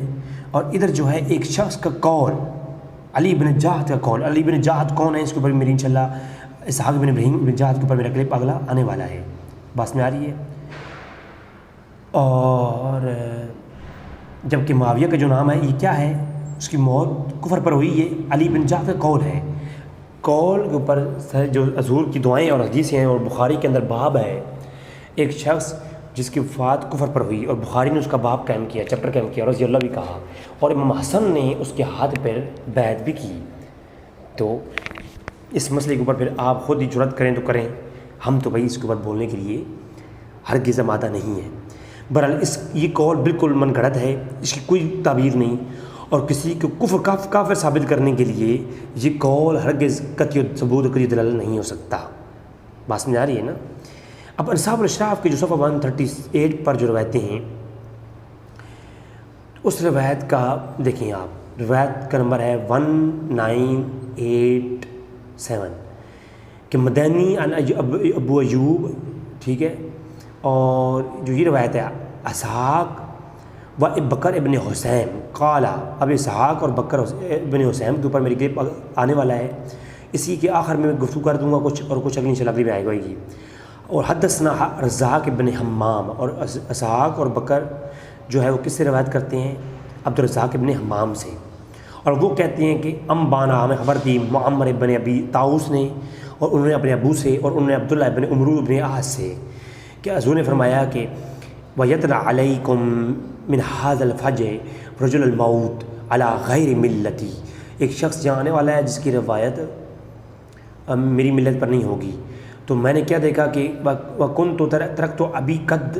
A: اور ادھر جو ہے ایک شخص کا قول علی بن جعد کا قول. علی بن جعد کون ہے؟ اس کے اوپر میری انشاءاللہ اسحاق بن ابراہیم بن جعد کے اوپر میرا کلپ اگلا آنے والا ہے. بات میں آ رہی ہے. اور جبکہ معاویہ کا جو نام ہے یہ کیا ہے، اس کی موت کفر پر ہوئی. یہ علی بن جعفر کا قول ہے. قول کے اوپر جو حضور کی دعائیں اور حدیثیں ہیں، اور بخاری کے اندر باب ہے ایک شخص جس کی وفات کفر پر ہوئی، اور بخاری نے اس کا باب قائم کیا، چیپٹر قائم کیا، رضی اللہ بھی کہا، اور امام حسن نے اس کے ہاتھ پر بیعت بھی کی. تو اس مسئلے کے اوپر پھر آپ خود ہی جرأت کریں تو کریں، ہم تو بھائی اس کے اوپر بولنے کے لیے ہرگز آمادہ نہیں ہے. بہرحال یہ قول بالکل من گھڑت ہے، اس کی کوئی تعبیر نہیں، اور کسی کو کافر ثابت کرنے کے لیے یہ قول ہرگز قطعی ثبوت و قطعی دلالت نہیں ہو سکتا. بات سمجھ آ رہی ہے نا؟ اب انصاف الاشراف کے جو صفحہ 138 پر جو روایتیں ہیں، اس روایت کا دیکھیں آپ، روایت کا نمبر ہے 1987 کہ مدنی عن ابو ایوب، ٹھیک ہے. اور جو یہ روایت ہے اسحاق و بکر ابن حسین قال، اب اسحاق اور بکر ابن حسین کے اوپر میری کلپ آنے والا ہے، اسی کے آخر میں گفتگو کر دوں گا کچھ، اور کچھ اگلی انشاءاللہ اگلی میں آئے گا گی. اور حدثنا رزاق ابن حمام، اور اسحاق اور بکر جو ہے وہ کس سے روایت کرتے ہیں؟ عبدالرزاق ابن حمام سے، اور وہ کہتے ہیں کہ امبانا، ہمیں خبر دی معمر ابن ابی طاؤس نے، اور انہوں نے اپنے ابو سے، اور انہوں نے عبداللہ ابن عمرو ابن عاص سے، کہ حضور نے فرمایا کہ وَيَطْلَعْ عَلَيْكُمْ مِنْ هَذَا الْفَجْرِ رَجُلُ الْمَوْتِ عَلَى غَيْرِ مِلَّتِي، ایک شخص جہاں آنے والا ہے جس کی روایت میری ملت پر نہیں ہوگی. تو میں نے کیا دیکھا کہ وَكُنْتُ تَرَكْتُ أَبِي قَدْ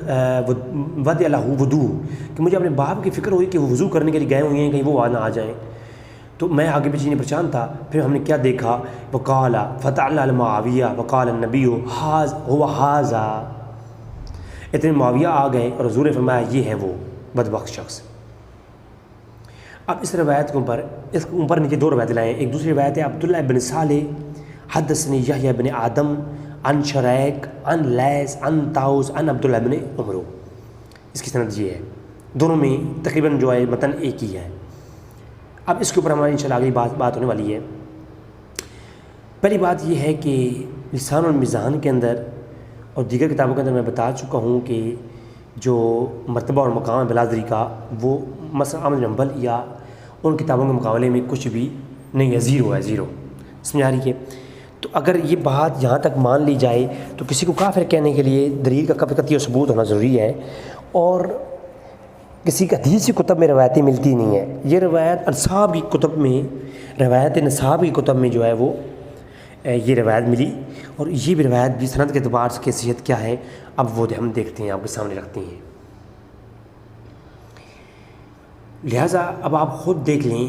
A: وَدِعَ لَهُ وُضُوء، کہ مجھے اپنے باپ کی فکر ہوئی کہ وہ وضو کرنے کے لیے گئے ہوئے ہیں، کہیں وہ نہ آ جائیں. تو میں آگے پیچھے نہیں پریشان تھا. پھر ہم نے کیا دیکھا، وَقَالَ فَتَعَلَّ الْمُعَاوِيَةُ وَقَالَ النَّبِيُّ هُوَ هَذَا، اتنے معاویہ آ گئے اور حضور نے فرمایا یہ ہے وہ بدبخت شخص. اب اس روایت کے اوپر نیچے دو روایتیں لائیں. ایک دوسری روایت ہے عبداللہ ابن صالح حدثنی یحییٰ بن آدم عن شریک عن لیث عن طاؤس عن عبداللہ ابن عمرو، اس کی سند یہ ہے. دونوں میں تقریباً جو ہے متن ایک ہی ہے. اب اس کے اوپر ہماری انشاءاللہ اگلی بات ہونے والی ہے. پہلی بات یہ ہے کہ لسان المیزان کے اندر اور دیگر کتابوں کے اندر میں بتا چکا ہوں کہ جو مرتبہ اور مقام بلادری کا وہ مثلا احمد بن حنبل یا ان کتابوں کے مقابلے میں کچھ بھی نہیں ہے، زیرو ہے، زیرو. سمجھا رہی ہے؟ تو اگر یہ بات یہاں تک مان لی جائے تو کسی کو کافر کہنے کے لیے دلیل کا قطعی ثبوت ہونا ضروری ہے، اور کسی حدیث کی کتب میں روایتیں ملتی نہیں ہیں. یہ روایت انصاب کی کتب میں، روایت نصاب کی کتب میں جو ہے وہ یہ روایت ملی، اور یہ بھی روایت بھی سند کے اعتبار سے حیثیت کیا ہے اب وہ ہم دیکھتے ہیں، آپ کے سامنے رکھتے ہیں. لہٰذا اب آپ خود دیکھ لیں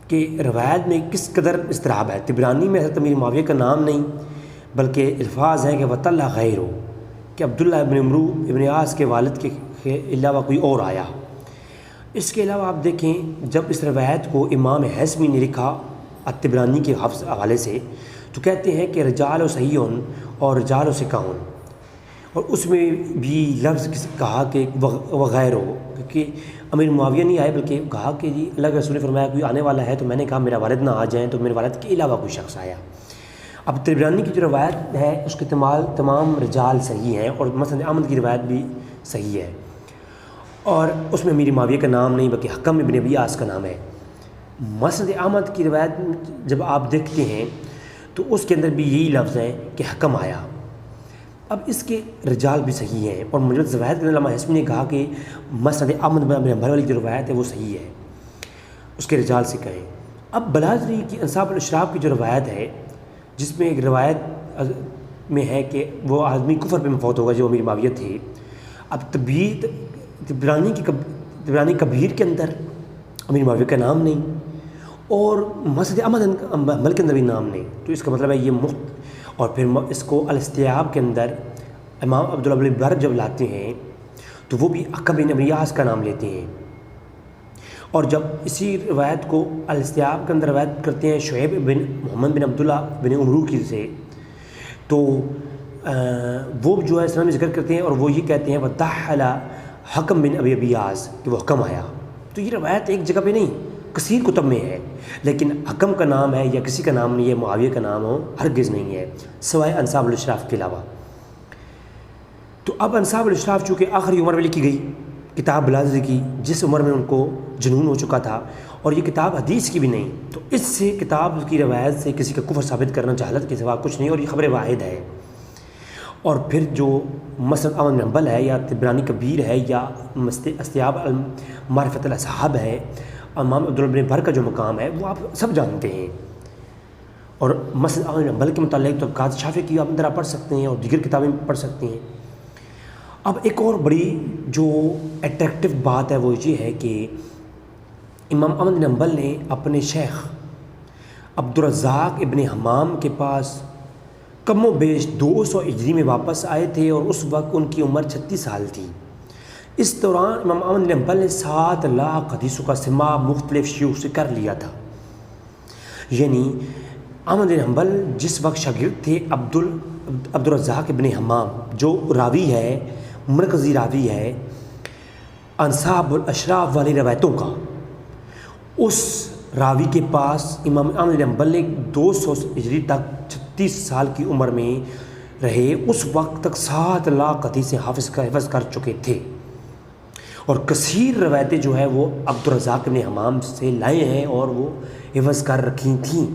A: کہ روایت میں کس قدر اضطراب ہے. طبرانی میں حضرت امیر معاویہ کا نام نہیں بلکہ الفاظ ہیں کہ وَطَلَّعَ غَيْرُ، کہ عبداللہ ابن عمرو ابن عاص کے والد کے علاوہ کوئی اور آیا. اس کے علاوہ آپ دیکھیں جب اس روایت کو امام حیثمی نے لکھا الطبرانی کے حوالے سے تو کہتے ہیں کہ رجال و صحیحن اور رجال و ثقہن، اور اس میں بھی لفظ کہا کہ وغیرہ، کیونکہ امیر معاویہ نہیں آئے بلکہ کہا کہ جی اللہ کے رسول نے فرمایا کوئی آنے والا ہے، تو میں نے کہا میرا والد نہ آ جائیں، تو میرے والد کے علاوہ کوئی شخص آیا. اب طبرانی کی جو روایت ہے اس کے تمام رجال صحیح ہیں، اور مسند احمد کی روایت بھی صحیح ہے، اور اس میں امیر معاویہ کا نام نہیں بلکہ حکم ابن ابی عاص کا نام ہے. مسند احمد کی روایت جب آپ دیکھتے ہیں تو اس کے اندر بھی یہی لفظ ہے کہ حکم آیا. اب اس کے رجال بھی صحیح ہیں، اور مجرد روایت کے علامہ حسمی نے کہا کہ مسند احمد بن حنبل والی جو روایت ہے وہ صحیح ہے، اس کے رجال سے کہیں. اب بلازری کی انصاف الاشراف کی جو روایت ہے جس میں ایک روایت میں ہے کہ وہ آدمی کفر پہ فوت ہوگا جو امیر معاویہ تھے. اب طبرانی کبیر کے اندر امیر معاویہ کا نام نہیں، اور مسند احمد حنبل کے اندر بھی نام نہیں، تو اس کا مطلب ہے یہ اور پھر اس کو الاستیاب کے اندر امام عبداللہ بن بر جب لاتے ہیں تو وہ بھی حکم بن ابی عاص کا نام لیتے ہیں. اور جب اسی روایت کو الاستیاب کے اندر روایت کرتے ہیں شعیب بن محمد بن عبداللہ بن عمرو کی سے، تو وہ جو ہے اسلام میں ذکر کرتے ہیں، اور وہ یہ کہتے ہیں وَدَحَّلَ حکم بن ابی عاص کہ وہ حکم آیا. تو یہ روایت ایک جگہ پہ نہیں کثیر کتب میں ہے، لیکن حکم کا نام ہے یا کسی کا نام نہیں ہے، معاویہ کا نام ہو ہرگز نہیں ہے سوائے انصاب الاشراف کے علاوہ. تو اب انصاب الاشراف چونکہ آخری عمر میں لکھی گئی کتاب بلازری کی جس عمر میں ان کو جنون ہو چکا تھا، اور یہ کتاب حدیث کی بھی نہیں، تو اس سے کتاب کی روایت سے کسی کا کفر ثابت کرنا جہالت کے سوا کچھ نہیں، اور یہ خبر واحد ہے۔ اور پھر جو مسند احمد بن حنبل ہے یا طبرانی کبیر ہے یا استیاب معرفت الاصحاب ہے، امام عبداللہ بن بر کا جو مقام ہے وہ آپ سب جانتے ہیں۔ اور مسند احمد بن حنبل کے متعلق طبقات شافعی کی آپ اندر پڑھ سکتے ہیں اور دیگر کتابیں پڑھ سکتے ہیں۔ اب ایک اور بڑی جو اٹریکٹیو بات ہے وہ یہ ہے کہ امام احمد بن حنبل نے اپنے شیخ عبدالرزاق ابن حمام کے پاس کم و بیش 200 ہجری میں واپس آئے تھے، اور اس وقت ان کی عمر 36 سال تھی۔ اس دوران امام احمد بن حنبل نے 7 لاکھ حدیثوں کا سماع مختلف شیوخ سے کر لیا تھا۔ یعنی احمد بن حنبل جس وقت شاگرد تھے عبدالرزاق ابن حمام، جو راوی ہے، مرکزی راوی ہے انصاب الاشراف والی روایتوں کا، اس راوی کے پاس امام احمد بن حنبل نے 200 ہجری تک 36 سال کی عمر میں رہے، اس وقت تک 7 لاکھ حدیثیں حفظ کر چکے تھے، اور کثیر روایتیں جو ہے وہ عبدالرزاق ابن حمام سے لائے ہیں اور وہ حفظ کر رکھی تھیں۔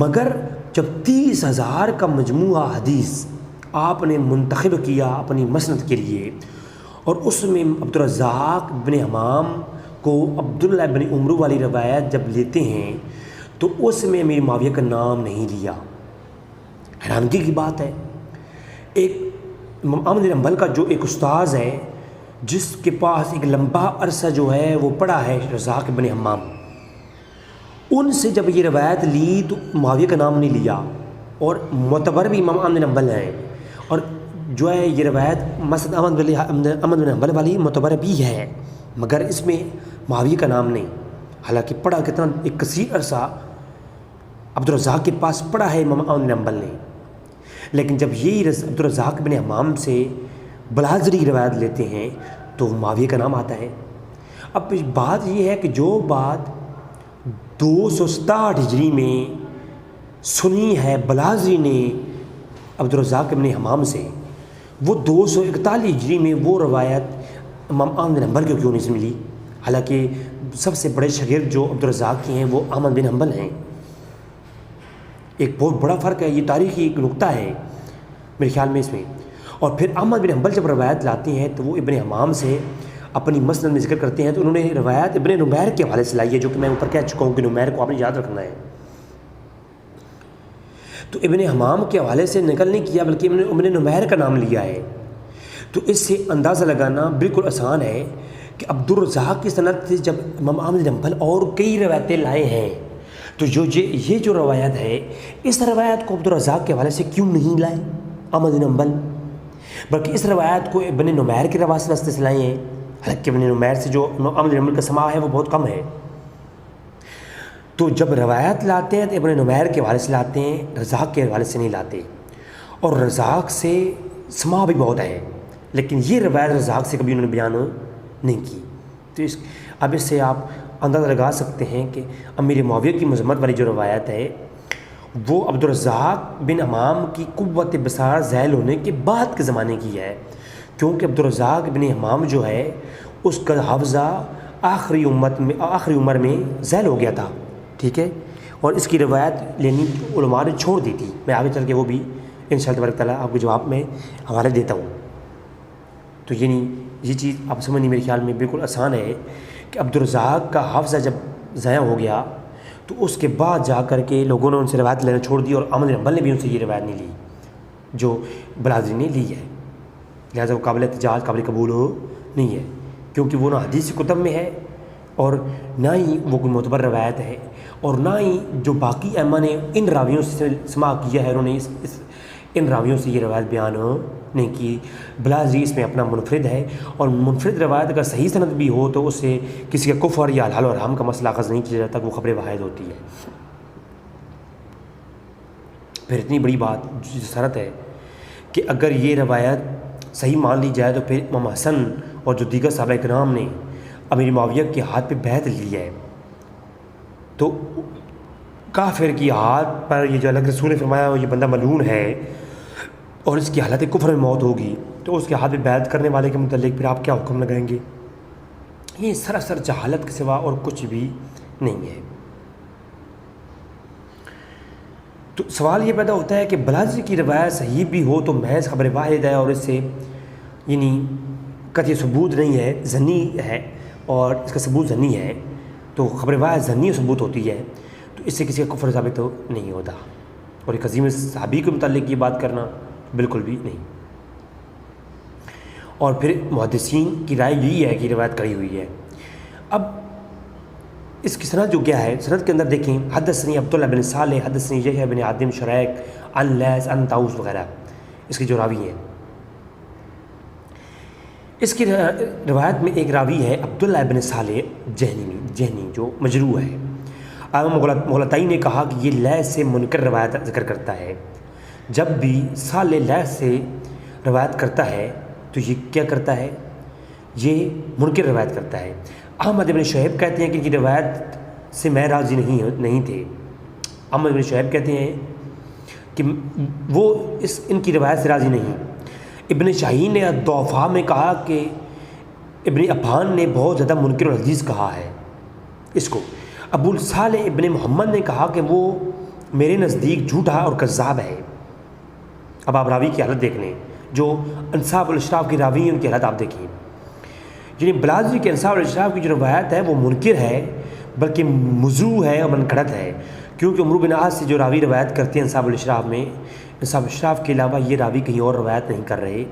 A: مگر جب 30,000 کا مجموعہ حدیث آپ نے منتخب کیا اپنی مسند کے لیے، اور اس میں عبدالرزاق بن حمام کو عبداللہ بن عمرو والی روایت جب لیتے ہیں تو اس میں امیر معاویہ کا نام نہیں لیا۔ حیرانگی کی بات ہے، ایک امام احمد بن حنبل کا جو ایک استاذ ہے جس کے پاس ایک لمبا عرصہ جو ہے وہ پڑھا ہے رزاق بن حمام، ان سے جب یہ روایت لی تو معاویہ کا نام نہیں لیا، اور معتبر بھی امام احمد بن حنبل ہیں، اور جو ہے یہ روایت مسند احمد بن حنبل والی معتبر بھی ہے، مگر اس میں معاویہ کا نام نہیں، حالانکہ پڑھا کتنا ایک کثیر عرصہ عبدالرزاق کے پاس پڑھا ہے امام احمد بن حنبل نے۔ لیکن جب یہی عبدالرزاق بن حمام سے بلازری روایت لیتے ہیں تو معاویہ کا نام آتا ہے۔ اب بات یہ ہے کہ جو بات 267 ہجری میں سنی ہے بلازری نے عبدالرزاق بن حمام سے، وہ 241 ہجری میں وہ روایت امام احمد بن حنبل کو کیوں نہیں ملی، حالانکہ سب سے بڑے شاگرد جو عبدالرزاق کے ہیں وہ احمد بن حنبل ہیں۔ ایک بہت بڑا فرق ہے، یہ تاریخی ایک نقطہ ہے میرے خیال میں اس میں۔ اور پھر احمد بن حنبل جب روایت لاتے ہیں تو وہ ابن حمام سے اپنی مسند میں ذکر کرتے ہیں، تو انہوں نے روایت ابن نمیر کے حوالے سے لائی ہے، جو کہ میں اوپر کہہ چکا ہوں کہ نمیر کو آپ نے یاد رکھنا ہے۔ تو ابن حمام کے حوالے سے نقل نہیں کیا بلکہ ابن نمیر کا نام لیا ہے۔ تو اس سے اندازہ لگانا بالکل آسان ہے کہ عبدالرزاق کی سند سے جب امام احمد بن حنبل اور کئی روایتیں لائے ہیں، تو یہ جو روایت ہے، اس روایت کو عبدالرزاق کے حوالے سے کیوں نہیں لائے احمد بن حنبل، بلکہ اس روایت کو ابن نمیر کے واسطے سے لائے ہیں، حالانکہ ابن نمیر سے جو احمد بن حنبل کا سماع ہے وہ بہت کم ہے۔ تو جب روایت لاتے ہیں تو ابن نمیر کے حوالے سے لاتے ہیں، رزاق کے حوالے سے نہیں لاتے، اور رزاق سے سماع بھی بہت ہے، لیکن یہ روایت رزاق سے کبھی انہوں نے بیان نہیں کی۔ تو اب اس سے آپ اندازہ لگا سکتے ہیں کہ امیر معاویہ کی مذمت والی جو روایت ہے وہ عبدالرزاق بن حمام کی قوت بصار ذیل ہونے کے بعد کے زمانے کی ہے، کیونکہ عبدالرزاق بن حمام جو ہے اس کا حافظہ آخری عمر میں ذیل ہو گیا تھا، ٹھیک ہے، اور اس کی روایت لینی علماء نے چھوڑ دی تھی۔ میں آگے چل کے وہ بھی انشاءاللہ تبارک تعالیٰ آپ کو جواب میں حوالے دیتا ہوں۔ تو یہ چیز آپ سمجھنی میرے خیال میں بالکل آسان ہے کہ عبدالرزاق کا حافظہ جب ضائع ہو گیا تو اس کے بعد جا کر کے لوگوں نے ان سے روایت لینا چھوڑ دی، اور احمد بن حنبل نے بھی ان سے یہ روایت نہیں لی جو بلازری نے لی ہے، لہٰذا وہ قابل احتجاج قابل قبول نہیں ہے، کیونکہ وہ نہ حدیث کتب میں ہے اور نہ ہی وہ کوئی معتبر روایت ہے، اور نہ ہی جو باقی ائمہ نے ان راویوں سے سماع کیا ہے انہوں نے ان راویوں سے یہ روایت بیان نہیں کی۔ بلازری اس میں اپنا منفرد ہے، اور منفرد روایت اگر صحیح سند بھی ہو تو اس سے کسی کا کفر یا حلال و حرام کا مسئلہ اخذ نہیں کیا جاتا، وہ خبر واحد ہوتی ہے۔ پھر اتنی بڑی بات جو جسارت ہے کہ اگر یہ روایت صحیح مان لی جائے تو پھر امام حسن اور جو دیگر صحابہ کرام نے امیر معاویہ کے ہاتھ پہ بیعت لی ہے، تو کافر کی ہاتھ پر یہ جو اللہ کے رسول نے فرمایا وہ یہ بندہ ملعون ہے، اور اس کی حالت کفر میں موت ہوگی تو اس کے ہاتھ میں بیعت کرنے والے کے متعلق پھر آپ کیا حکم لگائیں گے؟ یہ سراسر جہالت کے سوا اور کچھ بھی نہیں ہے۔ تو سوال یہ پیدا ہوتا ہے کہ بلاجی کی روایت صحیح بھی ہو تو محض خبر واحد ہے اور اس سے یعنی قطعی ثبوت نہیں ہے، ظنی ہے، اور اس کا ثبوت ظنی ہے، تو خبر واحد ظنی ثبوت ہوتی ہے، تو اس سے کسی کا کفر ثابت تو نہیں ہوتا، اور ایک عظیم صحابی کے متعلق یہ بات کرنا بالکل بھی نہیں۔ اور پھر محدثین کی رائے یہی ہے کہ یہ روایت کڑی ہوئی ہے۔ اب اس کی سند جو کیا ہے، سند کے اندر دیکھیں حدثنی عبداللہ بن صالح، حدثنی یحییٰ بن عاصم شریک عن لیث عن طاؤس وغیرہ، اس کے جو راوی ہیں۔ اس کی روایت میں ایک راوی ہے عبداللہ بن صالح جہنی جو مجروح ہے۔ مغلطائی نے کہا کہ یہ لیث سے منکر روایت ذکر کرتا ہے۔ جب بھی صالح لیث سے روایت کرتا ہے تو یہ کیا کرتا ہے؟ یہ منکر روایت کرتا ہے۔ احمد بن شعیب کہتے ہیں کہ ان کی روایت سے میں راضی نہیں تھے۔ احمد بن شعیب کہتے ہیں کہ وہ ان کی روایت سے راضی نہیں۔ ابن شاہین نے الضعفاء میں کہا کہ ابن عفان نے بہت زیادہ منکر الحدیث کہا ہے اس کو۔ ابو صالح ابن محمد نے کہا کہ وہ میرے نزدیک جھوٹا اور کذاب ہے۔ اب آپ راوی کی حالت دیکھ لیں، جو انصاف الاشراف کی راوی ہیں ان کی حالت آپ دیکھیں، یعنی بلاجی کے انصاف الاشراف کی جو روایت ہے وہ منکر ہے، بلکہ موضوع ہے اور منقرت ہے، کیونکہ عمرو بن عاص سے جو راوی روایت کرتے ہیں انصاف الاشراف میں، انصاف الاشراف کے علاوہ یہ راوی کہیں اور روایت نہیں کر رہے۔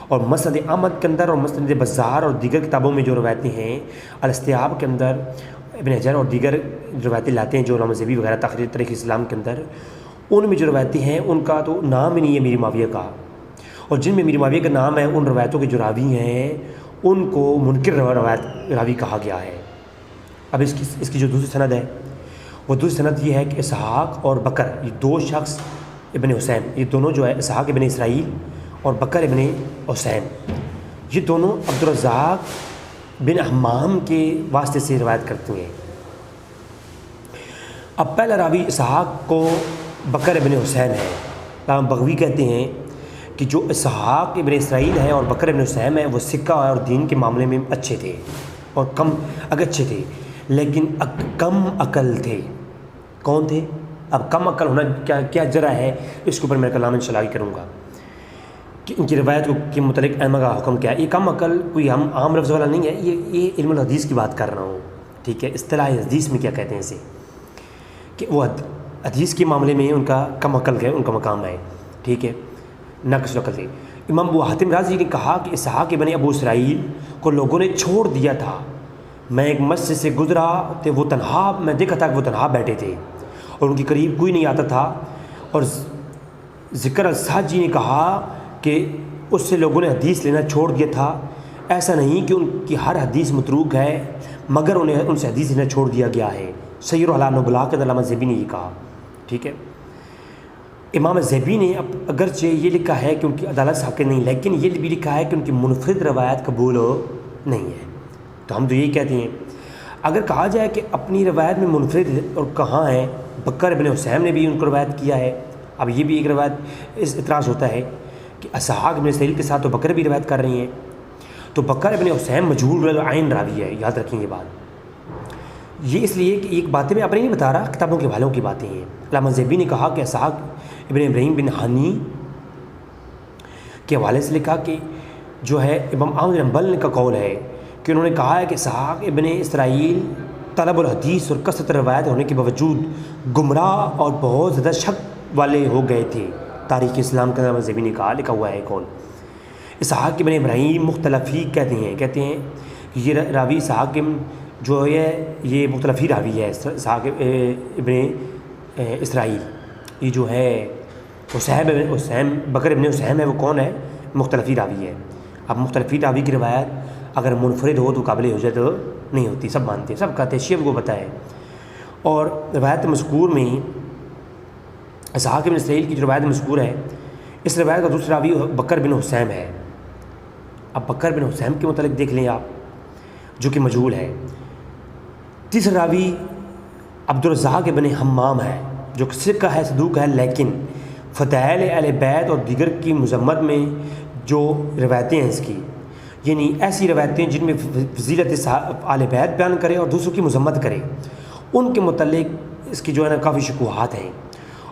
A: اور مسند احمد کے اندر اور مسند بزار اور دیگر کتابوں میں جو روایتیں ہیں، الاستیاب کے اندر ابن حجر اور دیگر روایتیں لاتے ہیں جو امام ذہبی وغیرہ تقریر تاریخ اسلام کے اندر، ان میں جو روایتیں ہیں ان کا تو نام ہی نہیں ہے میری معاویہ کا، اور جن میں میری معاویہ کا نام ہے ان روایتوں کے جو راوی ہیں ان کو منکر روایت راوی کہا گیا ہے۔ اب اس کی جو دوسری سند ہے وہ دوسری سند یہ ہے کہ اسحاق اور بکر، یہ دو شخص ابن حسین، یہ دونوں جو ہے اسحاق ابن اسرائیل اور بکر ابن حسین، یہ دونوں عبدالرزاق بن حمام کے واسطے سے روایت کرتے ہیں۔ اب پہلا راوی اسحاق کو بکر ابن حسین ہے۔ علامہ بغوی کہتے ہیں کہ جو اسحاق ابن اسرائیل ہے اور بکر ابن حسین ہے وہ سکہ اور دین کے معاملے میں اچھے تھے اور اچھے تھے، لیکن کم عقل تھے۔ کون تھے؟ اب کم عقل ہونا کیا جرا ہے، اس کے اوپر میں کلام انشاءاللہ کروں گا کہ ان کی روایت کے متعلق ائمہ کا حکم کیا ہے۔ یہ کم عقل کوئی ہم عام لفظ والا نہیں ہے، یہ علم الحدیث کی بات کر رہا ہوں، ٹھیک ہے؟ اصطلاح حدیث میں کیا کہتے ہیں اسے، کہ وہ حدیث کے معاملے میں ان کا کم عقل ہے، ان کا مقام ہے، ٹھیک ہے، ناقص عقل تھے۔ امام ابو حاتم رازی نے کہا کہ اسحاق ابن ابو اسرائیل کو لوگوں نے چھوڑ دیا تھا، میں ایک مسجد سے گزرا تو وہ تنہا، میں دیکھا تھا کہ وہ تنہا بیٹھے تھے اور ان کے قریب کوئی نہیں آتا تھا۔ اور ذکر الساجی نے کہا کہ اس سے لوگوں نے حدیث لینا چھوڑ دیا تھا، ایسا نہیں کہ ان کی ہر حدیث متروک ہے، مگر انہیں ان سے حدیث لینا چھوڑ دیا گیا ہے۔ سیر اعلام نبلاء کے علامہ ذہبی نے یہ کہا، ٹھیک ہے۔ امام ذہبی نے اگرچہ یہ لکھا ہے کہ ان کی عدالت ثابت نہیں، لیکن یہ بھی لکھا ہے کہ ان کی منفرد روایت قبول نہیں ہے۔ تو ہم تو یہی کہتے ہیں، اگر کہا جائے کہ اپنی روایت میں منفرد اور کہاں ہے، بکر ابن حسین نے بھی ان کو روایت کیا ہے۔ اب یہ بھی ایک روایت اس اعتراض ہوتا ہے کہ اسحاق ابن اسرائیل کے ساتھ تو بکر بھی روایت کر رہی ہیں، تو بکر ابن حسین مجہول العین راوی ہے، یاد رکھیں یہ بات۔ یہ اس لیے کہ ایک باتیں میں اپنے نہیں بتا رہا، کتابوں کے حوالوں کی باتیں ہیں۔ علامہ ذہبی نے کہا کہ اسحاق ابن ابراہیم بن حنی کے حوالے سے لکھا کہ جو ہے امام احمد بن حنبل کا قول ہے کہ انہوں نے کہا ہے کہ اسحاق ابن اسرائیل طلب الحدیث اور کثرت روایت ہونے کے باوجود گمراہ اور بہت زیادہ شک والے ہو گئے تھے۔ تاریخ اسلام کا علامہ ذہبی نے کہا، لکھا ہوا ہے قول۔ اسحاق ابن ابراہیم مختلفی کہتے ہیں کہ یہ راوی اسحاق جو ہے یہ مختلفی راوی ہے، اسحاق ابن اسرائیل، یہ جو ہے حسین بکر ابن حسین ہے وہ کون ہے؟ مختلفی راوی ہے۔ اب مختلفی راوی کی روایت اگر منفرد ہو تو قابل حجت نہیں ہوتی، سب مانتے ہیں، سب کہتے ہیں، شیعہ کو پتہ ہے۔ اور روایت مذکور میں اسحاق ابن اسرائیل کی جو روایت مذکور ہے، اس روایت کا دوسرا راوی بکر بن حسین ہے۔ اب بکر بن حسین کے متعلق دیکھ لیں آپ، جو کہ مجہول ہے۔ تیسرا راوی عبدالرزاق ابن حمام ہے، جو سکہ ہے، صدوق ہے، لیکن فضائل اہل بیت اور دیگر کی مذمت میں جو روایتیں ہیں اس کی، یعنی ایسی روایتیں جن میں فضیلت اہل بیت بیان کرے اور دوسروں کی مذمت کرے، ان کے متعلق اس کی جو ہے نا کافی شکوہات ہیں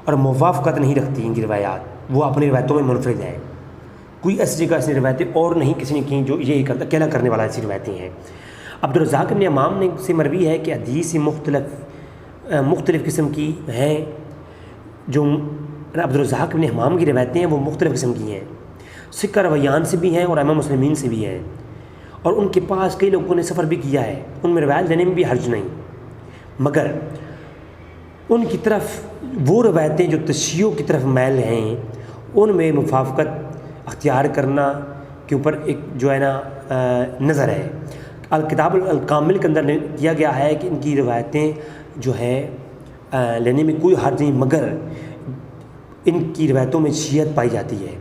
A: اور موافقت نہیں رکھتی ان کی روایات، وہ اپنی روایتوں میں منفرد ہیں۔ کوئی ایسی جگہ ایسی روایتیں اور نہیں کسی نے کی جو یہی اکیلا کرنے والا ایسی روایتیں ہیں۔ عبدالرزاق بن امام نے سے مروی ہے کہ حدیث مختلف قسم کی ہیں، جو عبدالرزاق بن امام کی روایتیں ہیں وہ مختلف قسم کی ہیں، سکہ رویان سے بھی ہیں اور ائمہ مسلمین سے بھی ہیں، اور ان کے پاس کئی لوگوں نے سفر بھی کیا ہے، ان میں روایت لینے میں بھی حرج نہیں، مگر ان کی طرف وہ روایتیں جو تشیع کی طرف میل ہیں ان میں موافقت اختیار کرنا کے اوپر ایک جو ہے نا نظر ہے۔ الکتاب الکامل کے اندر کیا گیا ہے کہ ان کی روایتیں جو ہے لینے میں کوئی حرج نہیں، مگر ان کی روایتوں میں شیعت پائی جاتی ہے۔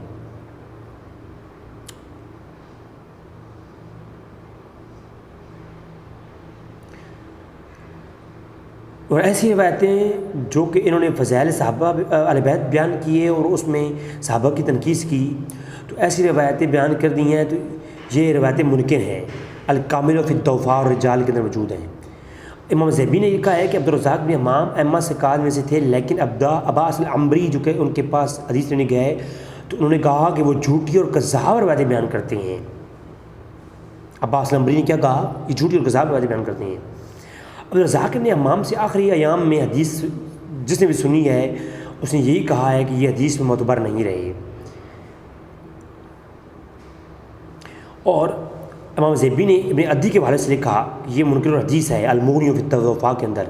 A: اور ایسی روایتیں جو کہ انہوں نے فضائل صحابہ اہل بیت بیان کیے اور اس میں صحابہ کی تنقیص کی، تو ایسی روایتیں بیان کر دی ہیں، تو یہ روایتیں منکر ہیں۔ الکامل فی الضعفاء اور رجال کے اندر موجود ہیں۔ امام زیبی نے یہ کہا ہے کہ عبدالرزاق بن امام ائمہ ثقات میں سے تھے، لیکن عباس العنبری جو کہ ان کے پاس حدیث لینے گئے تو انہوں نے کہا کہ وہ جھوٹی اور کذاب روایتیں بیان کرتے ہیں۔ عباس العنبری نے کیا کہا؟ یہ جھوٹی اور کذاب روایتیں بیان کرتے ہیں۔ عبدالرزاق بن امام سے آخری ایام میں حدیث جس نے بھی سنی ہے اس نے یہی کہا ہے کہ یہ حدیث میں معتبر نہیں رہے۔ اور امام زیبی نے ابن عدی کے حوالے سے لکھا یہ منکر الحدیث ہے المغنی فی الضعفاء کے اندر۔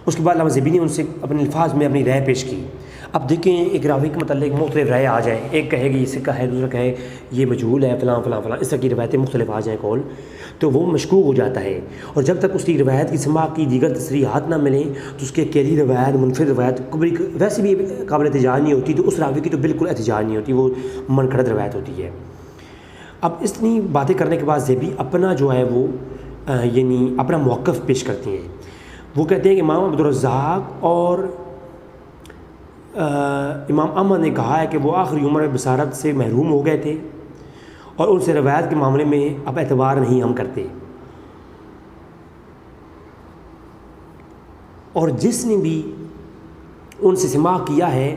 A: اس کے بعد امام زیبی نے ان سے اپنے الفاظ میں اپنی رائے پیش کی۔ اب دیکھیں ایک راوی کے متعلق مختلف رائے آ جائیں، ایک کہے کہ یہ سکہ ہے، دوسرا کہے یہ مجہول ہے، فلاں فلاں فلاں، اس طرح کی روایتیں مختلف آ جائیں قول، تو وہ مشکوک ہو جاتا ہے، اور جب تک اس کی روایت کی سماع کی دیگر تصریحات نہ ملیں تو اس کی اکیلی روایت منفرد روایت ویسے بھی قابل احتجاج نہیں ہوتی، تو اس راوی کی تو بالکل احتجاج نہیں ہوتی، وہ منقرض روایت ہوتی ہے۔ اب اتنی باتیں کرنے کے بعد زیبی اپنا جو ہے وہ یعنی اپنا موقف پیش کرتے ہیں۔ وہ کہتے ہیں کہ امام عبدالرزاق اور امام احمد نے کہا ہے کہ وہ آخری عمر میں بصارت سے محروم ہو گئے تھے اور ان سے روایت کے معاملے میں اب اعتبار نہیں ہم کرتے، اور جس نے بھی ان سے سماع کیا ہے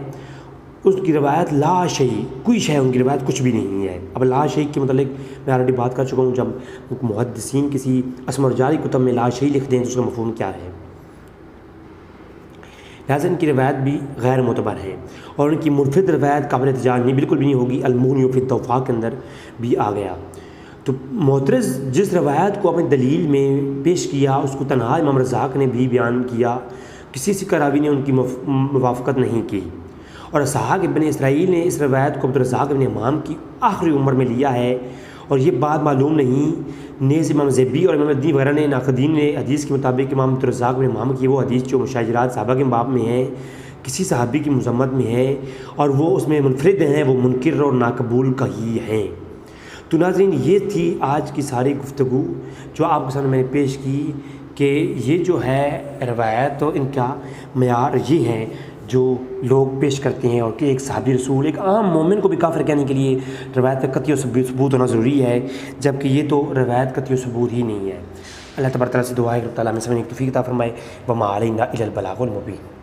A: اس کی روایت لا شیء، کوئی شے ان کی روایت کچھ بھی نہیں ہے۔ اب لا شیء کے متعلق میں آلریڈی بات کر چکا ہوں، جب محدثین کسی اسم اور جاری کتب میں لا شیء لکھ دیں تو اس کا مفہوم کیا ہے، لہٰذا ان کی روایت بھی غیر معتبر ہے، اور ان کی منفرد روایت قابل احتجاج نہیں، بالکل بھی نہیں ہوگی۔ المغنی فی الضعفاء کے اندر بھی آ گیا۔ تو معترض جس روایت کو اپنی دلیل میں پیش کیا اس کو تنہا امام رزاق نے بھی بیان کیا، کسی راوی نے ان کی موافقت نہیں کی، اور اسحاق ابن اسرائیل نے اس روایت کو عبدالرزاق ابن امام کی آخری عمر میں لیا ہے، اور یہ بات معلوم نہیں نیز امام زیبی اور امام عدی وغیرہ نے ناقدین نے حدیث کے مطابق امام عبدالرزاق ابن امام کی وہ حدیث جو مشاجرات صحابہ کے باب میں ہے کسی صحابی کی مذمت میں ہے اور وہ اس میں منفرد ہیں، وہ منکر اور ناقبول کا ہی ہیں۔ تو ناظرین یہ تھی آج کی ساری گفتگو جو آپ کے سامنے میں نے پیش کی کہ یہ جو ہے روایت تو ان کا معیار یہ ہے جو لوگ پیش کرتے ہیں، اور کہ ایک صحابی رسول ایک عام مومن کو بھی کافر کہنے کے لیے روایت کا قطعی ثبوت ہونا ضروری ہے، جبکہ یہ تو روایت قطعی ثبوت ہی نہیں ہے۔ اللہ تبارک و تعالیٰ سے دعا ہے کہ اللہ تعالیٰ ہمیں سمجھنے کی توفیق عطا فرمائے۔ وما علینا الا البلاغ المبین۔